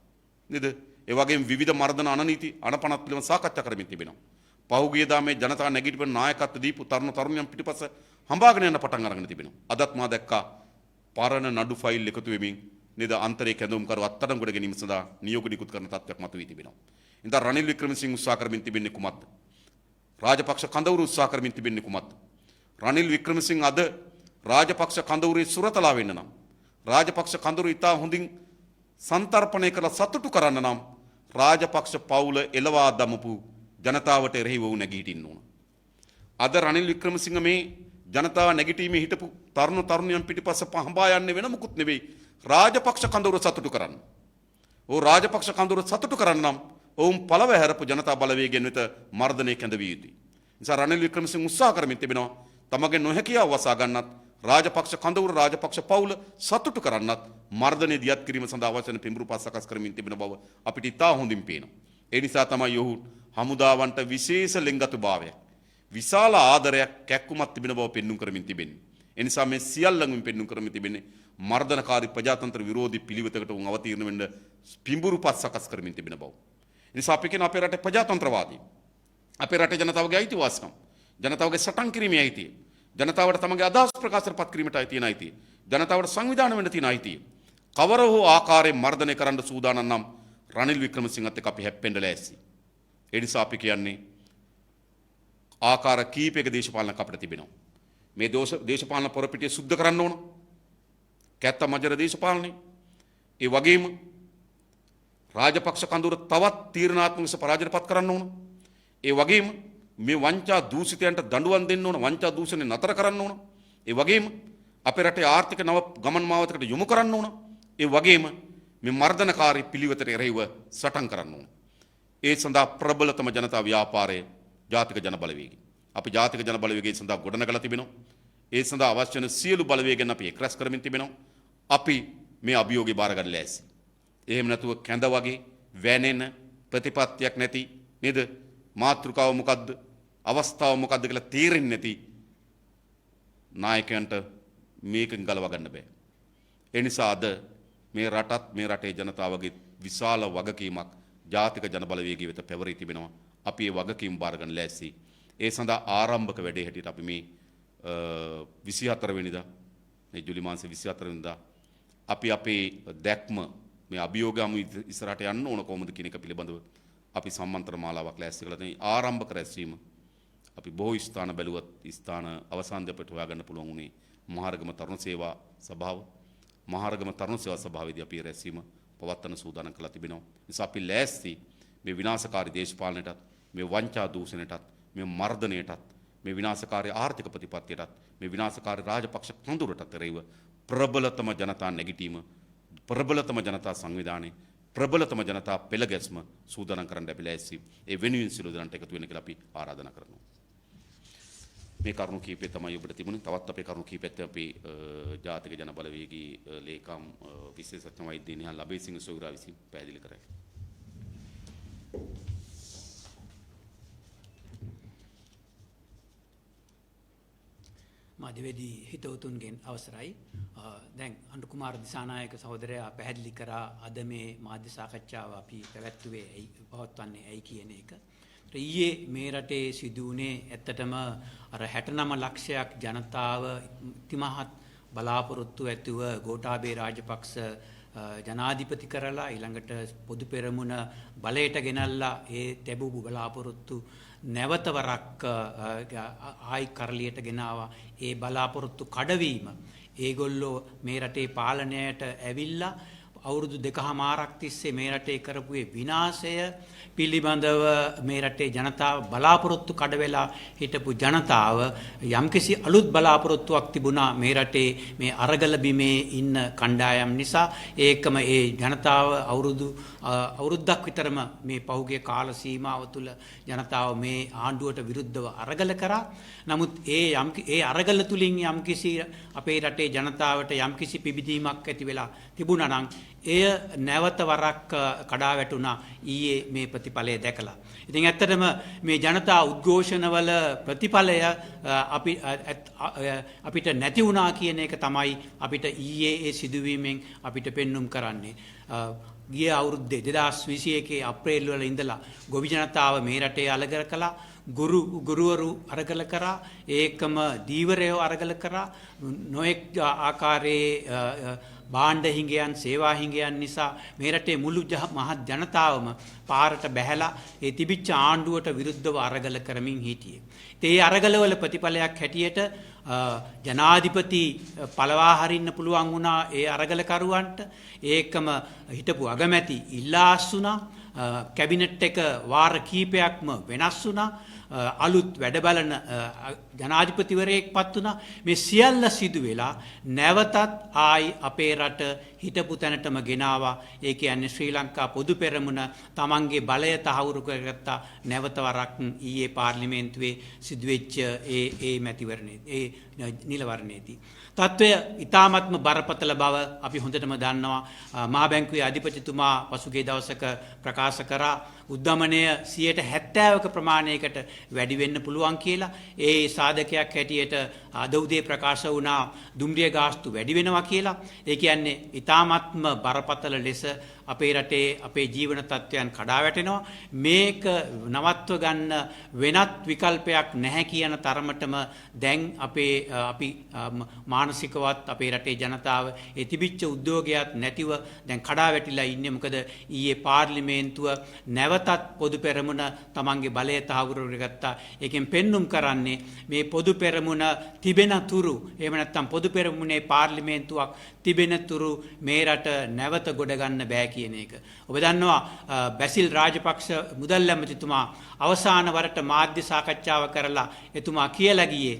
නේද? ඒ වගේම විවිධ මර්ධන අනනීති අනපනත් පිළිබඳව සාකච්ඡා කරමින් තිබෙනවා. පහුගියදා මේ ජනතා නැගිටින නායකත්ව දීපු තරුණයන් පිටිපස්ස හඹාගෙන යන පටන් අරගෙන තිබෙනවා. අදත් මා දැක්කා පරණ නඩු ෆයිල් එකතු වෙමින් නේද අන්තරේ කැඳවුම් කර අත්අඩංගුවට ගැනීම සඳහා නියෝග නිකුත් කරන තත්ත්වයක් මතුවී තිබෙනවා. ඉතින් රනිල් වික්‍රමසිංහ උත්සාහ කරමින් තිබෙන්නේ කුමක්ද? රාජපක්ෂ කඳවුරු උත්සාහ කරමින් තිබෙන්නේ කුමක්ද? රනිල් වික්‍රමසිංහ අද රාජපක්ෂ කඳවුරේ සුරතලා වෙන්න නම් රාජපක්ෂ කඳවුරු ඉතා හොඳින් සන්තරපණය කළ සතුටු කරන්න නම් රාජපක්ෂ පවුල එළවා දමපු ජනතාවට එරෙහිව වුණ නැගීටින්න ඕන. අද රනිල් වික්‍රමසිංහ මේ ජනතාව නැගිටීමේ හිටපු තරුණයන් පිටිපස්ස පහඹා යන්නේ වෙන මොකුත් නෙවෙයි රාජපක්ෂ කඳවුර සතුටු කරන්න. ඕ රාජපක්ෂ කඳවුර සතුටු කරන්න නම් ඔවුන් පළව හැරපු ජනතා බලවේගයෙන් වෙත මර්ධනය කැඳවිය යුතුයි. නිසා රනිල් වික්‍රමසිංහ උත්සාහ කරමින් තිබෙනවා තමගේ නොහැකියාව වසා ගන්නත් රාජපක්ෂ කඳවුර රාජපක්ෂ පවුල සතුටු කරන්නත් මර්ධනය දියත් කිරීම සඳහා අවශ්‍ය වෙන පිඹුරුපත් සකස් කරමින් තිබෙන බව අපිට ඉතා හොඳින් පේනවා. ඒ නිසා තමයි ඔහු හමුදාවන්ට විශේෂ ලෙන්ගතුභාවයක් විශාල ආදරයක් කැක්කුමක් තිබෙන බව පෙන්눔 කරමින් තිබෙන්නේ. ඒ නිසා මේ සියල්ලම පෙන්눔 කරමින් තිබෙන්නේ මර්ධනකාරී ප්‍රජාතන්ත්‍ර විරෝධී පිළිවෙතකට උන් අවතීර්ණ වෙන්න පිඹුරුපත් සකස් කරමින් තිබෙන බව. ඒ නිසා අපි කියන අපේ රටේ ප්‍රජාතන්ත්‍රවාදී අපේ රටේ ජනතාවගේ අයිතිවාසිකම් ජනතාවගේ සටන් කිරීමේ අයිතිය ජනතාවට තමගේ අදහස් ප්‍රකාශපත් කිරීමට තියෙන අයිතිය ජනතාවට සංවිධානය වෙන්න තියෙන අයිතිය කවර හෝ ආකාරයෙන් මර්ධනය කරන්න සූදානම් නම් රනිල් වික්‍රමසිංහත් එක්ක අපි හැප්පෙන්න ලෑස්ති. ඒ නිසා අපි කියන්නේ ආකාර කීපයක දේශපාලනයක් අපිට තිබෙනවා. මේ දේශපාලන පොරපිටිය සුද්ධ කරන්න ඕන. කැත්ත මජර දේශපාලනේ. ඒ වගේම රාජපක්ෂ කඳවුර තවත් තීරණාත්මක ලෙස පරාජයටපත් කරන්න ඕන. ඒ වගේම මේ වංචා දූෂිතයන්ට දඬුවම් දෙන්න ඕන. වංචා දූෂණය නතර කරන්න ඕන. ඒ වගේම අපේ රටේ ආර්ථික නව ගමන් මාවතකට යොමු කරන්න ඕන. ඒ වගේම මේ මර්ධනකාරී පිළිවෙතට එරෙහිව සටන් කරන්න ඕන. ඒ සඳහා ප්‍රබලතම ජනතා ව්‍යාපාරයේ ජාතික ජන බලවේගය. අපි ජාතික ජන බලවේගය සඳහා ගොඩනගලා තිබෙනවා. ඒ සඳහා අවශ්‍ය වෙන සියලු බලවේගයන් අපි එක්රැස් කරමින් තිබෙනවා. අපි මේ අභියෝගේ බාර ගන්න ලෑස්ති. එහෙම නැතුව කැඳ වගේ වැනෙන ප්‍රතිපත්තියක් නැති නේද? මාතෘකාව මොකද්ද? අවස්ථාව මොකද්ද කියලා තීරෙන්නේ නැති නායකයන්ට මේකෙන් ගලව ගන්න බෑ. ඒ නිසා අද මේ රටත් මේ රටේ ජනතාවගේ විශාල වගකීමක් ජාතික ජන බලවේගය වෙත පැවරී තිබෙනවා. අපි ඒ වගකීම් බාර ගන්න ලෑස්ති. ඒ සඳහා ආරම්භක වැඩේ හැටියට අපි මේ 24 වෙනිදා මේ ජූලි මාසයේ 24 වෙනිදා අපි අපේ දැක්ම මේ අභියෝගයම ඉස්සරහට යන්න ඕන කොහොමද කියන එක පිළිබඳව අපි සම්මන්ත්‍රණ මාලාවක් ලෑස්ති කරලා තියෙන ආරම්භක රැස්වීම අපි බොහෝ ස්ථාන බැලුවත් ස්ථාන අවසානයේ අපිට හොයාගන්න පුළුවන් උනේ මහරගම තරුණ සේවා සභාව මහරගම තරුණ සේවා සභාවේදී අපි රැස්වීම පවත්වන සූදානම් කරලා තිබෙනවා. නිසා අපි ලෑස්ති මේ විනාශකාරී දේශපාලනයටත් මේ වංචා දූෂණයටත් මේ මර්ධනයටත් මේ විනාශකාරී ආර්ථික ප්‍රතිපත්තියටත් මේ විනාශකාරී රාජපක්ෂ කඳුරටත් එරෙහිව ප්‍රබලතම ජනතා නැගිටීම ප්‍රබලතම ජනතා සංවිධානයේ ප්‍රබලතම ජනතා පෙළගැස්ම සූදානම් කරන්න ලැබිලා ඇස්සි ඒ වෙනුවෙන් සිළු දනට එකතු වෙන්න කියලා අපි ආරාධනා කරනවා. මේ කරුණු කීපය තමයි ඔබට තිබුණේ. තවත් අපේ කරුණු කීපෙත් අපි ජාතික ජන බලවේගී ලේකම් විශේෂඥ වෛද්‍ය නිහාල් අබේසිංහ සොයුරා විසින් පැහැදිලි කරයි. මාධ්‍යවේදී හිතවතුන්ගෙන් අවසරයි. දැන් අනුර කුමාර දිසානායක සහෝදරයා පැහැදිලි කරා අද මේ මාධ්‍ය සාකච්ඡාව අපි පැවැත්වුවේ පවත්වන්නේ ඇයි කියන එක. ඊයේ මේ රටේ සිදු වුණේ ඇත්තටම අර 69 ලක්ෂයක් ජනතාව ඉතිමහත් බලාපොරොත්තු ඇතුව ගෝඨාභය රාජපක්ෂ ජනාධිපති කරලා ඊළඟට පොදු පෙරමුණ බලයට ගෙනල්ලා ඒ ලැබූ බලාපොරොත්තු නැවත වරක් ආයි කරලියට ගෙනාවා. ඒ බලාපොරොත්තු කඩවීම ඒගොල්ලෝ මේ රටේ පාලනයට ඇවිල්ලා අවුරුදු 2කමාරක් තිස්සේ මේ රටේ කරපු විනාශය පිළිබඳව මේ රටේ ජනතාව බලාපොරොත්තු කඩ වෙලා හිටපු ජනතාව යම්කිසි අලුත් බලාපොරොත්තුවක් තිබුණා මේ රටේ මේ අරගල බිමේ ඉන්න කණ්ඩායම් නිසා. ඒකම ඒ ජනතාව අවුරුද්දක් විතරම මේ පහුගිය කාල සීමාව තුළ ජනතාව මේ ආණ්ඩුවට විරුද්ධව අරගල කරා. නමුත් ඒ අරගල තුලින් යම්කිසි අපේ රටේ ජනතාවට යම්කිසි පිබිදීමක් ඇති වෙලා තිබුණා නම් එය නැවත වරක් කඩා වැටුණා ඊයේ මේ ප්‍රතිඵලය දැකලා. ඉතින් ඇත්තටම මේ ජනතා උද්ඝෝෂණවල ප්‍රතිඵලය අපිට නැති වුණා කියන එක තමයි අපිට ඊයේ ඒ සිදුවීමෙන් අපිට පෙන්눔 කරන්නේ. ගිය අවුරුද්දේ 2021 අප්‍රේල් වල ඉඳලා ගොවි ජනතාව මේ රටේ අලගල කළා. ගුරුවරු අරගල කරා. ඒකම දීවරයෝ අරගල කරා. නොඑක් ආකාරයේ භාණ්ඩ හිඟයන් සේවා හිඟයන් නිසා මේ රටේ මුළු මහත් ජනතාවම පාරට බැහැලා ඒ තිබිච්ච ආණ්ඩුවට විරුද්ධව අරගල කරමින් හිටියේ. ඒ අරගලවල ප්‍රතිඵලයක් හැටියට ජනාධිපති පළවා හරින්න පුළුවන් වුණා ඒ අරගලකරුවන්ට. ඒකම හිටපු අගමැති ඉල්ලා අස්සුණා. කැබිනට් එක වාර කීපයක්ම වෙනස් වුණා. අලුත් වැඩ බලන ජනාධිපතිවරයෙක් පත් වුණා. මේ සියල්ල සිදු වෙලා නැවතත් ආයි අපේ රට හිටපු තැනටම ගෙනාවා. ඒ කියන්නේ ශ්‍රී ලංකා පොදු පෙරමුණ තමන්ගේ බලය තහවුරු කරගත්තා. නැවත වරක් ඊයේ පාර්ලිමේන්තුවේ සිදුවෙච්ච ඒ මැතිවරණයේ නිලවරණයේදී තත්ත්වය ඉතාමත්ම බරපතල බව අපි හොඳටම දන්නවා. මහා බැංකුවේ අධිපතිතුමා පසුගිය දවසක ප්‍රකාශ කරා උද්දමනය 70% ප්‍රමාණයකට වැඩි වෙන්න පුළුවන් කියලා. ඒ සාධකයක් හැටියට අද උදේ ප්‍රකාශ වුණා දුම්රිය ගාස්තු වැඩි වෙනවා කියලා. ඒ කියන්නේ ඉතාමත්ම බරපතල ලෙස අපේ රටේ අපේ ජීවන තත්ත්වයන් කඩා වැටෙනවා. මේක නවත්ව ගන්න වෙනත් විකල්පයක් නැහැ කියන තරමටම දැන් අපි මානසිකවත් අපේ රටේ ජනතාව ඒ තිබිච්ච උද්‍යෝගයක් නැතිව දැන් කඩා වැටිලා ඉන්නේ. මොකද ඊයේ පාර්ලිමේන්තුව නැවතත් පොදු පෙරමුණ තමන්ගේ බලය තහවුරු කරගත්තා. ඒකෙන් පෙන්눔 කරන්නේ මේ පොදු පෙරමුණ තිබෙන තුරු එහෙම නැත්නම් පොදු පෙරමුණේ පාර්ලිමේන්තුවක් තිබෙන තුරු මේ රට නැවත ගොඩ ගන්න බෑ කියන එක. ඔබ දන්නවා බැසිල් රාජපක්ෂ මුදල් ඇමතිතුමා අවසාන වරට මාධ්‍ය සාකච්ඡාව කරලා එතුමා කියලා ගියේ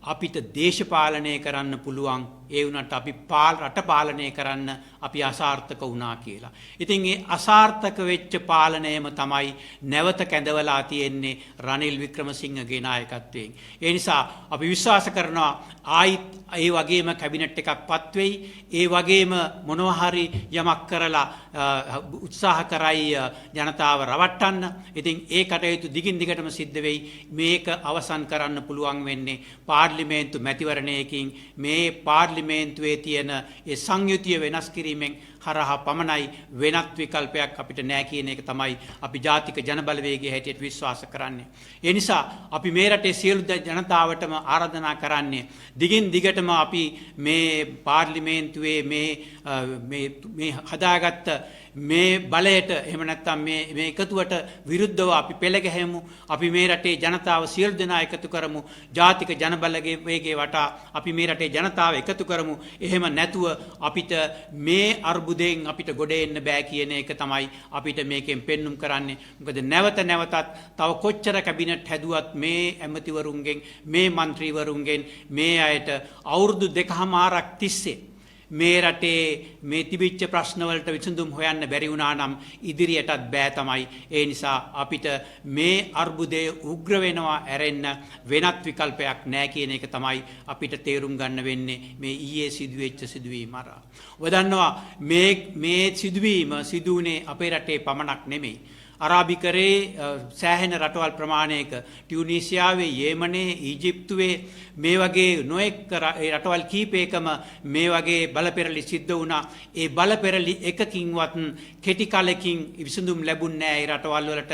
අපිට දේශපාලනය කරන්න පුළුවන් ඒ වුණාට අපි රට පාලනය කරන්න අපි අසාර්ථක වුණා කියලා. ඉතින් ඒ අසාර්ථක වෙච්ච පාලනයම තමයි නැවත කැඳවලා තියෙන්නේ රනිල් වික්‍රමසිංහගේ නායකත්වයෙන්. ඒ නිසා අපි විශ්වාස කරනවා ආයිත් ඒ වගේම කැබිනට් එකක් පත් වෙයි. ඒ වගේම මොනවා හරි යමක් කරලා උත්සාහ කරයි ජනතාව රවට්ටන්න. ඉතින් ඒ කටයුතු දිගින් දිගටම සිද්ධ වෙයි. මේක අවසන් කරන්න පුළුවන් වෙන්නේ පාර්ලිමේන්තු මැතිවරණයකින්. මේ පාර්ලිමේන්තුවේ තියෙන ඒ සංයුතිය වෙනස් කිරීමෙන් හරහා පමණයි. වෙනත් විකල්පයක් අපිට නැහැ කියන එක තමයි අපි ජාතික ජනබලවේගයේ හැටියට විශ්වාස කරන්නේ. ඒ නිසා අපි මේ රටේ සියලු ජනතාවටම ආරාධනා කරන්නේ දිගින් දිගටම අපි මේ පාර්ලිමේන්තුවේ මේ හදාගත්ත මේ බලයට එහෙම නැත්නම් මේ එකතුවට විරුද්ධව අපි පෙළ ගැහෙමු. අපි මේ රටේ ජනතාව සියලු දෙනා එකතු කරමු. ජාතික ජනබලවේගයේ වටා අපි මේ රටේ ජනතාව එකතු කරමු. එහෙම නැතුව අපිට මේ අර්බුද අර්බුදයෙන් අපිට ගොඩ එන්න බෑ කියන එක තමයි අපිට මේකෙන් පෙන්눔 කරන්නේ. මොකද නැවත නැවතත් තව කොච්චර කැබිනට් හැදුවත් මේ ඇමතිවරුන්ගෙන් මේ മന്ത്രിවරුන්ගෙන් මේ අයට අවුරුදු 2කමාරක් තිස්සේ මේ රටේ මේ තිබිච්ච ප්‍රශ්න වලට විසඳුම් හොයන්න බැරි වුණා නම් ඉදිරියටත් බෑ තමයි. ඒ නිසා අපිට මේ අර්බුදය උග්‍ර වෙනවා ඇරෙන්න වෙනත් විකල්පයක් නැහැ කියන එක තමයි අපිට තේරුම් ගන්න වෙන්නේ මේ ඊයේ සිදුවෙච්ච සිදුවීම අරා. ඔබ දන්නවා මේ සිදුවීම සිදුුනේ අපේ රටේ පමණක් නෙමෙයි. අරාබිකරේ සෑහෙන රටවල් ප්‍රමාණයක ටියුනීසියාවේ යේමනේ ඊජිප්තුවේ මේ වගේ නොඑක් රටවල් කීපයකම මේ වගේ බලපෙරළි සිද්ධ වුණා. ඒ බලපෙරළි එකකින්වත් කෙටි කාලෙකින් විසඳුම් ලැබුණේ නැහැ. ඒ රටවල් වලට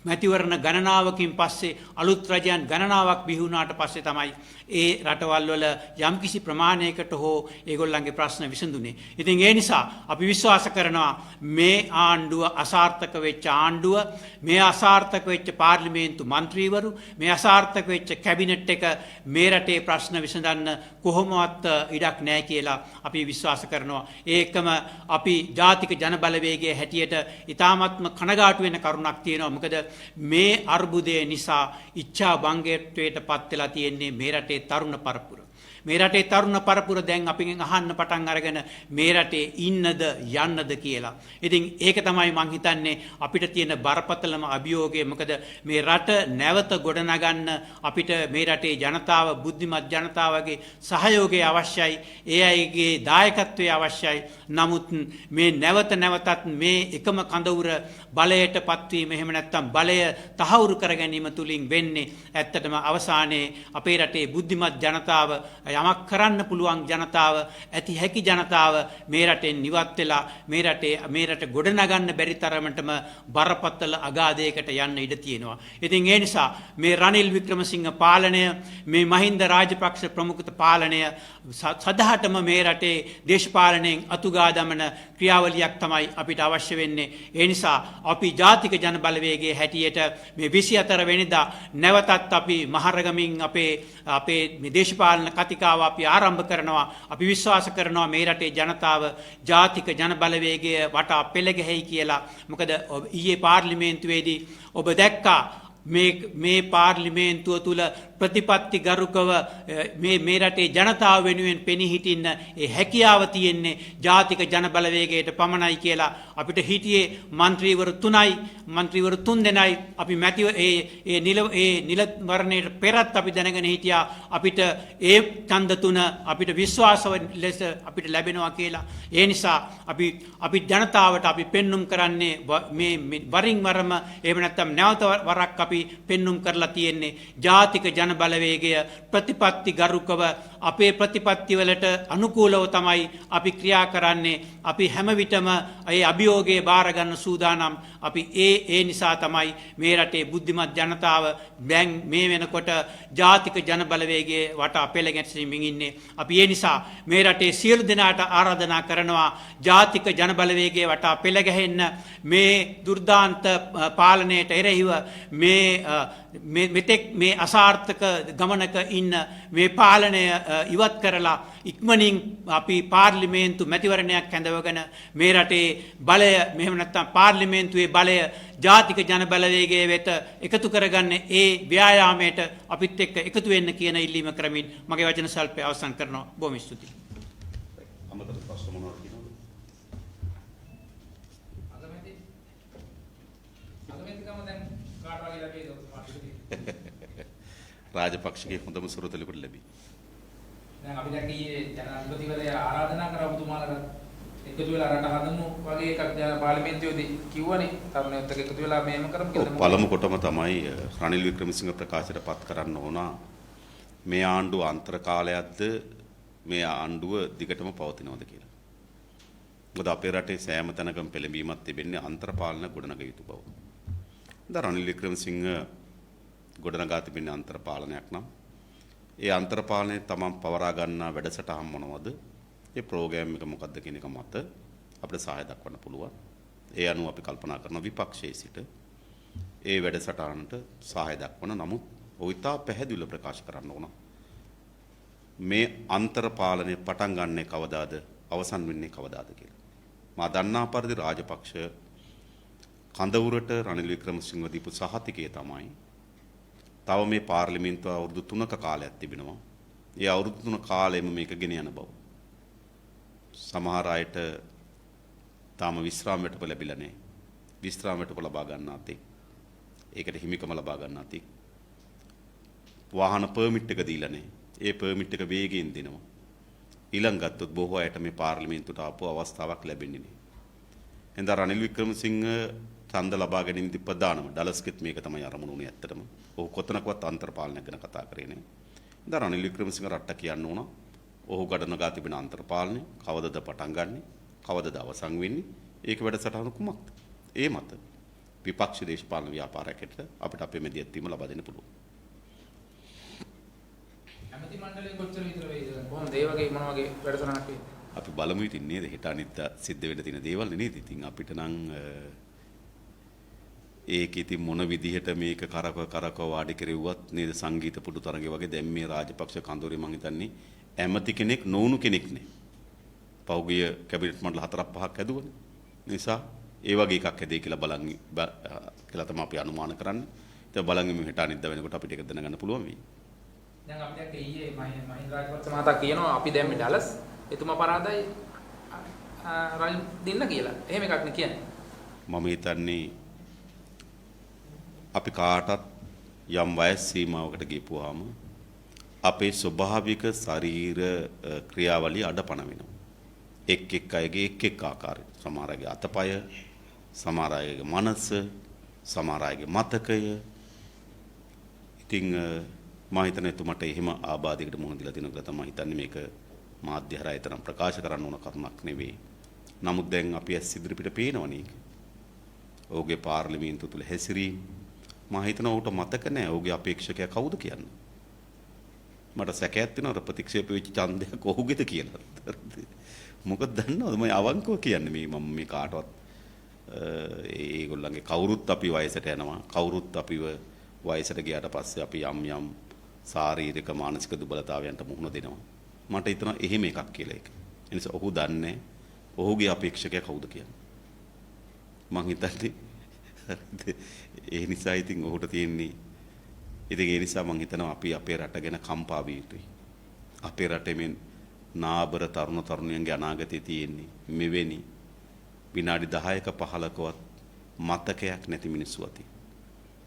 මැතිවරණ ගණනාවකින් පස්සේ අලුත් රජයන් ගණනාවක් බිහි වුණාට පස්සේ තමයි ඒ රටවල් වල යම්කිසි ප්‍රමාණයකට හෝ ඒගොල්ලන්ගේ ප්‍රශ්න විසඳුනේ. ඉතින් ඒ නිසා අපි විශ්වාස කරනවා මේ ආණ්ඩුව අසාර්ථක වෙච්ච ආණ්ඩුව, මේ අසාර්ථක වෙච්ච පාර්ලිමේන්තු මන්ත්‍රීවරු, මේ අසාර්ථක වෙච්ච කැබිනට් එක මේ රටේ ප්‍රශ්න විසඳන්න කොහොමවත් ඉඩක් නැහැ කියලා අපි විශ්වාස කරනවා. ඒකම අපි ජාතික ජන බලවේගයේ හැටියට ඊ타ත්ම කනගාටු වෙන කරුණක් තියෙනවා. මොකද මේ අර්බුදය නිසා ඉච්ඡා භංගත්වයට පත් වෙලා තියෙන්නේ මේ රටේ තරුණ පරපුර. මේ රටේ තරුණ පරපුර දැන් අපින් අහන්න පටන් අරගෙන මේ රටේ ඉන්නද යන්නද කියලා. ඉතින් ඒක තමයි මං හිතන්නේ අපිට තියෙන බරපතලම අභියෝගය. මොකද මේ රට නැවත ගොඩනගන්න අපිට මේ රටේ ජනතාව, බුද්ධිමත් ජනතාවගේ සහයෝගය අවශ්‍යයි. ඒ අයගේ දායකත්වය අවශ්‍යයි. නමුත් මේ නැවතත් මේ එකම කඳවුර බලයට පත්වීම, එහෙම නැත්නම් බලය තහවුරු කර ගැනීම තුලින් වෙන්නේ ඇත්තටම අවසානයේ අපේ රටේ බුද්ධිමත් ජනතාව, යමක් කරන්න පුළුවන් ජනතාව, ඇති හැකි ජනතාව මේ රටෙන් නිවත් වෙලා මේ රට ගොඩනගන්න බැරි තරමටම බරපතල අගාධයකට යන්න ඉඩ තියෙනවා. ඉතින් ඒ නිසා මේ රනිල් වික්‍රමසිංහ පාලනය, මේ මහින්ද රාජපක්ෂ ප්‍රමුඛ පාලනය සදහටම මේ රටේ දේශපාලනයෙන් අතුගා දමන ක්‍රියාවලියක් තමයි අපිට අවශ්‍ය වෙන්නේ. ඒ නිසා අපි ජාතික ජන බලවේගයේ හැටියට මේ 24 වෙනිදා නැවතත් අපි මහරගමින් අපේ මේ දේශපාලන කතිකාව අපි ආරම්භ කරනවා. අපි විශ්වාස කරනවා මේ රටේ ජනතාව ජාතික ජන බලවේගය වටා පෙළ ගැහෙයි කියලා. මොකද ඊයේ පාර්ලිමේන්තුවේදී ඔබ දැක්කා මේ පාර්ලිමේන්තුව තුල ප්‍රතිපත්ති ගරුකව මේ රටේ ජනතාව වෙනුවෙන් පෙනී හිටින්න ඒ හැකියාව තියෙන්නේ ජාතික ජන බලවේගයට පමණයි කියලා. අපිට හිටියේ മന്ത്രിවරු 3 දෙනයි. අපි මැතිව ඒ නිල වර්ණයට පෙරත් අපි දැනගෙන හිටියා අපිට ඒ ඡන්ද 3 අපිට විශ්වාසව ලෙස අපිට ලැබෙනවා කියලා. ඒ නිසා අපි ජනතාවට අපි පෙන්눔 කරන්නේ මේ වරින් වරම එහෙම නැත්නම් නැවත වරක් අපි පෙන්눔 කරලා තියෙන්නේ ජාතික ජන බලවේගය ප්‍රතිපත්ති ගරුකව අපේ ප්‍රතිපත්ති වලට අනුකූලව තමයි අපි ක්‍රියා කරන්නේ. අපි හැම විටම ඒ අභියෝගයේ බාර ගන්න සූදානම්. අපි ඒ නිසා තමයි මේ රටේ බුද්ධිමත් ජනතාව දැන් මේ වෙනකොට ජාතික ජන බලවේගයේ වටා පෙළ ගැසීමෙන් ඉන්නේ. අපි ඒ නිසා මේ රටේ සියලු දෙනාට ආරාධනා කරනවා ජාතික ජන බලවේගයේ වටා පෙළ ගැහෙන්න. මේ දුර්දාන්ත පාලනයට එරෙහිව මෙතෙක් මේ අසාර්ථක ගමනක ඉන්න මේ පාලනය ඉවත් කරලා ඉක්මනින් අපි පාර්ලිමේන්තු මැතිවරණයක් ඇඳවගෙන මේ රටේ බලය, මෙහෙම නැත්නම් පාර්ලිමේන්තුවේ බලය ජාතික ජන බලවේගයේ වෙත එකතු කරගන්න ඒ ව්‍යායාමයට අපිත් එක්ක එකතු වෙන්න කියන ඉල්ලීම කරමින් මගේ වචන සල්පය අවසන් කරනවා. බොහොම ස්තුතියි. අමතර ප්‍රශ්න මොනවද කියනවද? අගමැතිකම දැන් කාට වගේ ලැබෙයිද? රාජපක්ෂගේ හොඳම සුරතලෙකට ලැබි. දැන් අපි දැන් ඊයේ ජනාධිපතිවරයා ආරාධනා කරා ඔබතුමාලට එකතු වෙලා රට හදමු වගේ එකක් පාර්ලිමේන්තුවේදී කිව්වනේ. තරුණයොත් එක්ක එකතු වෙලා මේම කරමු කියලා. පළමු කොටම තමයි රනිල් වික්‍රමසිංහ ප්‍රකාශයට පත් කරන්න ඕන මේ ආණ්ඩුව අන්තර කාලයක්ද මේ ආණ්ඩුව දිගටම පවතිනවද කියලා. මොකද අපේ රටේ සෑම තැනකම පෙළඹීමක් තිබෙන්නේ අන්තර පාලන ගොඩනග යුතු බව. දැන් රනිල් වික්‍රමසිංහ ගොඩනගා තිබෙන අන්තර පාලනයක් නම් ඒ අන්තර පාලනයේ තමන් පවරා ගන්නා වැඩසටහන් මොනවද? ඒ ප්‍රෝග්‍රෑම් එක මොකක්ද කියන එක මත අපිට සහාය දක්වන්න පුළුවන්. ඒ අනුව අපි කල්පනා කරන විපක්ෂයේ සිට ඒ වැඩසටහනට සහාය දක්වන නමුත් ඔයිතා පැහැදිලිව ප්‍රකාශ කරන්න ඕන. මේ අන්තර පාලනය පටන් ගන්නේ කවදාද? අවසන් වෙන්නේ කවදාද කියලා. මා දන්නා පරිදි රාජපක්ෂ කඳවුරට රනිල් වික්‍රමසිංහ දීපු සහතිකය තමයි තව මේ පාර්ලිමේන්තුව අවුරුදු 3ක කාලයක් තිබෙනවා. ඒ අවුරුදු 3 කාලෙම මේක ගෙන යන බව. සමහර අයට තාම විශ්‍රාම වැටුප ලැබිලා නැහැ. විශ්‍රාම වැටුප ලබා ගන්න අතේ ඒකට හිමිකම ලබා ගන්න අතේ වාහන පර්මිට් එක දීලා නැහැ. ඒ පර්මිට් එක වේගයෙන් දෙනවා. ඊළඟ ගත්තොත් බොහෝ අයට මේ පාර්ලිමේන්තුවට ආපු අවස්ථාවක් ලැබෙන්නේ නැහැ. එඳා රනිල් වික්‍රමසිංහ ඡන්ද ලබා ගැනීමේදී ප්‍රධානම ඩලස්කෙත් මේක තමයි අරමුණ උනේ ඇත්තටම. ඔහු කොතනකවත් අන්තර්පාලනයක් ගැන කතා කරේ නැහැ. එඳා රනිල් වික්‍රමසිංහ රට්ට කියන්න ඕන. ඔහු ගඩනගා තිබෙන අන්තර්පාලනය කවදද පටන් ගන්නෙ? කවදද අවසන් වෙන්නේ? ඒක වැඩසටහන කුමක්ද? ඒ මත විපක්ෂ දේශපාලන ව්‍යාපාරයකට අපිට අපේ මෙදියත්වීම ලබා දෙන්න පුළුවන්. ඇමති මණ්ඩලයෙන් කොච්චර විතර වෙයිද? කොහොමද ඒ වගේ මොන වගේ වැඩසටහනක් වෙන්නේ? අපි බලමු ඉතින් නේද හෙට අනිද්දා සිද්ධ වෙන්න තියෙන දේවල් නේද? ඉතින් අපිට නම් ඒක ඉතින් මොන විදිහට මේක කරකව වාඩි කෙරෙව්වත් නේද සංගීත පුඩු තරඟේ වගේ දැන් මේ රාජපක්ෂ කඳුරේ මං හිතන්නේ ඇමති කෙනෙක් නොවුණු කෙනෙක් නේ. පෞගිය කැබිනට් මණ්ඩල 4-5ක් ඇදුවනේ. නිසා ඒ වගේ එකක් ඇදේ කියලා බලන් කියලා තමයි අපි අනුමාන කරන්නේ. ඉතින් බලන් ඉමු හෙට අනිද්දා වෙනකොට අපිට ඒක දැනගන්න පුළුවන් වෙයි. දැන් අපිට ඊයේ මහින්ද රාජපක්ෂ මහතා කියනවා අපි දැන් මේ ඩලස් එතුමා පරාදයි රනිල් දෙන්න කියලා. එහෙම එකක් නේ කියන්නේ. මම හිතන්නේ අපි කාටත් යම් වයස් සීමාවකට ගිහපුවාම අපේ ස්වභාවික ශරීර ක්‍රියාවලිය අඩපණ වෙනවා. එක් අයගේ එක් ආකාරයට. සමහර අයගේ අතපය, සමහර අයගේ මනස, සමහර අයගේ මතකය. ඉතින් මම හිතන්නේ එතුමට එහෙම ආබාධයකට මුහුණ දීලා තියෙනවා කියලා තමයි හිතන්නේ. මේක මාධ්‍ය හරහා තරම් ප්‍රකාශ කරන්න ඕන කරුණක් නෙවෙයි. නමුත් දැන් අපි ඇස් ඉදිරිපිට පේනවනේ ඒක. ඔහුගේ පාර්ලිමේන්තුව තුල හැසිරීම මම හිතනවා ඌට මතක නැහැ ඔහුගේ අපේක්ෂකයා කවුද කියන්නේ. මට සැකයක් තියෙනවා ප්‍රතික්ෂේප වෙච්ච ඡන්දයක් ඔහුගේද කියලා. මොකද දන්නවද මම අවංකව කියන්නේ මේ මම මේ කාටවත් ඒගොල්ලන්ගේ කවුරුත් අපි වයසට යනවා. කවුරුත් අපිව වයසට ගියාට පස්සේ අපි යම් ශාරීරික මානසික දුබලතාවයන්ට මුහුණ දෙනවා. මට හිතෙනවා එහෙම එකක් කියලා ඒක. ඒ නිසා ඔහු දන්නේ ඔහුගේ අපේක්ෂකයා කවුද කියලා. මං හිතන්නේ ඒ නිසා ඉතින් ඔහුට තියෙන්නේ ඉතින් ඒ නිසා මං හිතනවා අපි අපේ රට ගැන කම්පා විය යුතුයි. අපේ රටේ මේ නාබර තරුණ තරුණියන්ගේ අනාගතය තියෙන්නේ මෙවැනි විනාඩි 10ක 15කවත් මතකයක් නැති මිනිස්සු අතේ.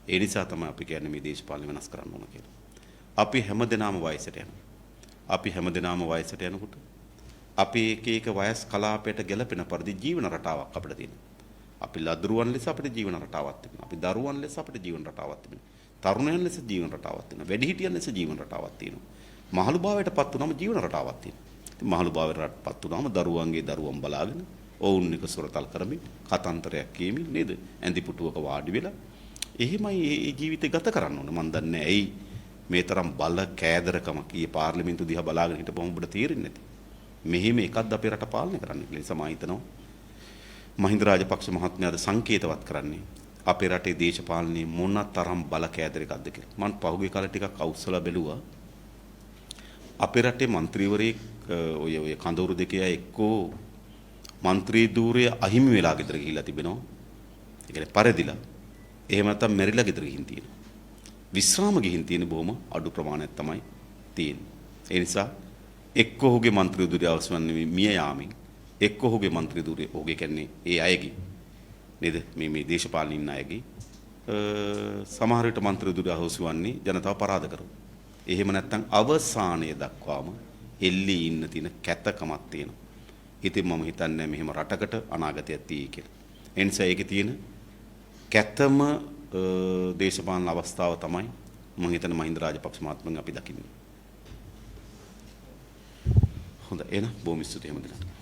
ඒ නිසා තමයි අපි කියන්නේ මේ දේශපාලන වෙනස් කරන්න ඕන කියලා. අපි හැමදෙනාම වයසට යනවා. අපි හැමදෙනාම වයසට යනකොට අපි එක වයස් කලාපයට ගැලපෙන පරිදි ජීවන රටාවක් අපිට තියෙනවා. අපි ලදරුවන් ලෙස අපිට ජීවන රටාවක් තිබෙනවා. අපි දරුවන් ලෙස අපිට ජීවන රටාවක් තිබෙනවා. තරුණයන් ලෙස ජීවන රටාවක් තියෙනවා. වැඩිහිටියන් ලෙස ජීවන රටාවක් තියෙනවා. මහලුභාවයටපත් වුණාම ජීවන රටාවක් තියෙනවා. ඉතින් මහලුභාවයටපත් වුණාම දරුවන්ගේ දරුවන් බලාගෙන ඔවුන් එක සොරතල් කරමින් කතන්තරයක් කියමින් නේද? ඇඳි පුටුවක වාඩි වෙලා එහෙමයි මේ ජීවිතය ගත කරන්න ඕන. මන් දන්නේ ඇයි මේ තරම් බල කෑදරකමක් ඊ පාර්ලිමේන්තුව දිහා බලාගෙන හිටපුවම ඔබට තේරෙන්නේ නැති. මෙහෙම එකක්ද අපේ රට පාලනය කරන්න කියලා. ඒ නිසා මම හිතනවා මහින්ද රාජපක්ෂ මහත්මයාද සංකේතවත් කරන්නේ අපේ රටේ දේශපාලනයේ මොන තරම් බල කෑදරයක්ද කියලා. මම පහුගිය කාලේ ටිකක් අවුස්සලා බැලුවා. අපේ රටේ മന്ത്രിවරයෙක් ඔය කඳවුරු දෙකේ එක්කෝ മന്ത്രി ධූරය අහිමි වෙලා ගෙදර ගිහිල්ලා තිබෙනවා. ඒ කියන්නේ පරදිලා. එහෙම නැත්නම් මෙරිලා ගෙදර ගිහින් තියෙනවා. විශ්‍රාම ගිහින් තියෙන බොහොම අඩු ප්‍රමාණයක් තමයි තියෙන්නේ. ඒ නිසා එක්ක ඔහුගේ മന്ത്രി ධූරය අවසන් මිය යාමින් එක්ක ඔහුගේ മന്ത്രി ධූරය ඔහුගේ කියන්නේ ඒ අයගේ නේද මේ දේශපාලන ඉන්න අයගේ සමහර විට മന്ത്രി ධූරය අවසන්වන්නේ ජනතාව පරාද කරනවා. එහෙම නැත්නම් අවසානයේ දක්වාම එල්ලී ඉන්න තියෙන කැතකමක් තියෙනවා. ඉතින් මම හිතන්නේ මෙහෙම රටකට අනාගතයක් තියෙයි කියලා. ඒ නිසා ඒකේ තියෙන කැතම දේශපාලන අවස්ථාව තමයි මම හිතන්නේ මහින්ද රාජපක්ෂ මහත්මයාගෙන් අපි දකින්නේ. හොඳයි එහෙනම් බොහොම ස්තුතියි හැමදෙනාට.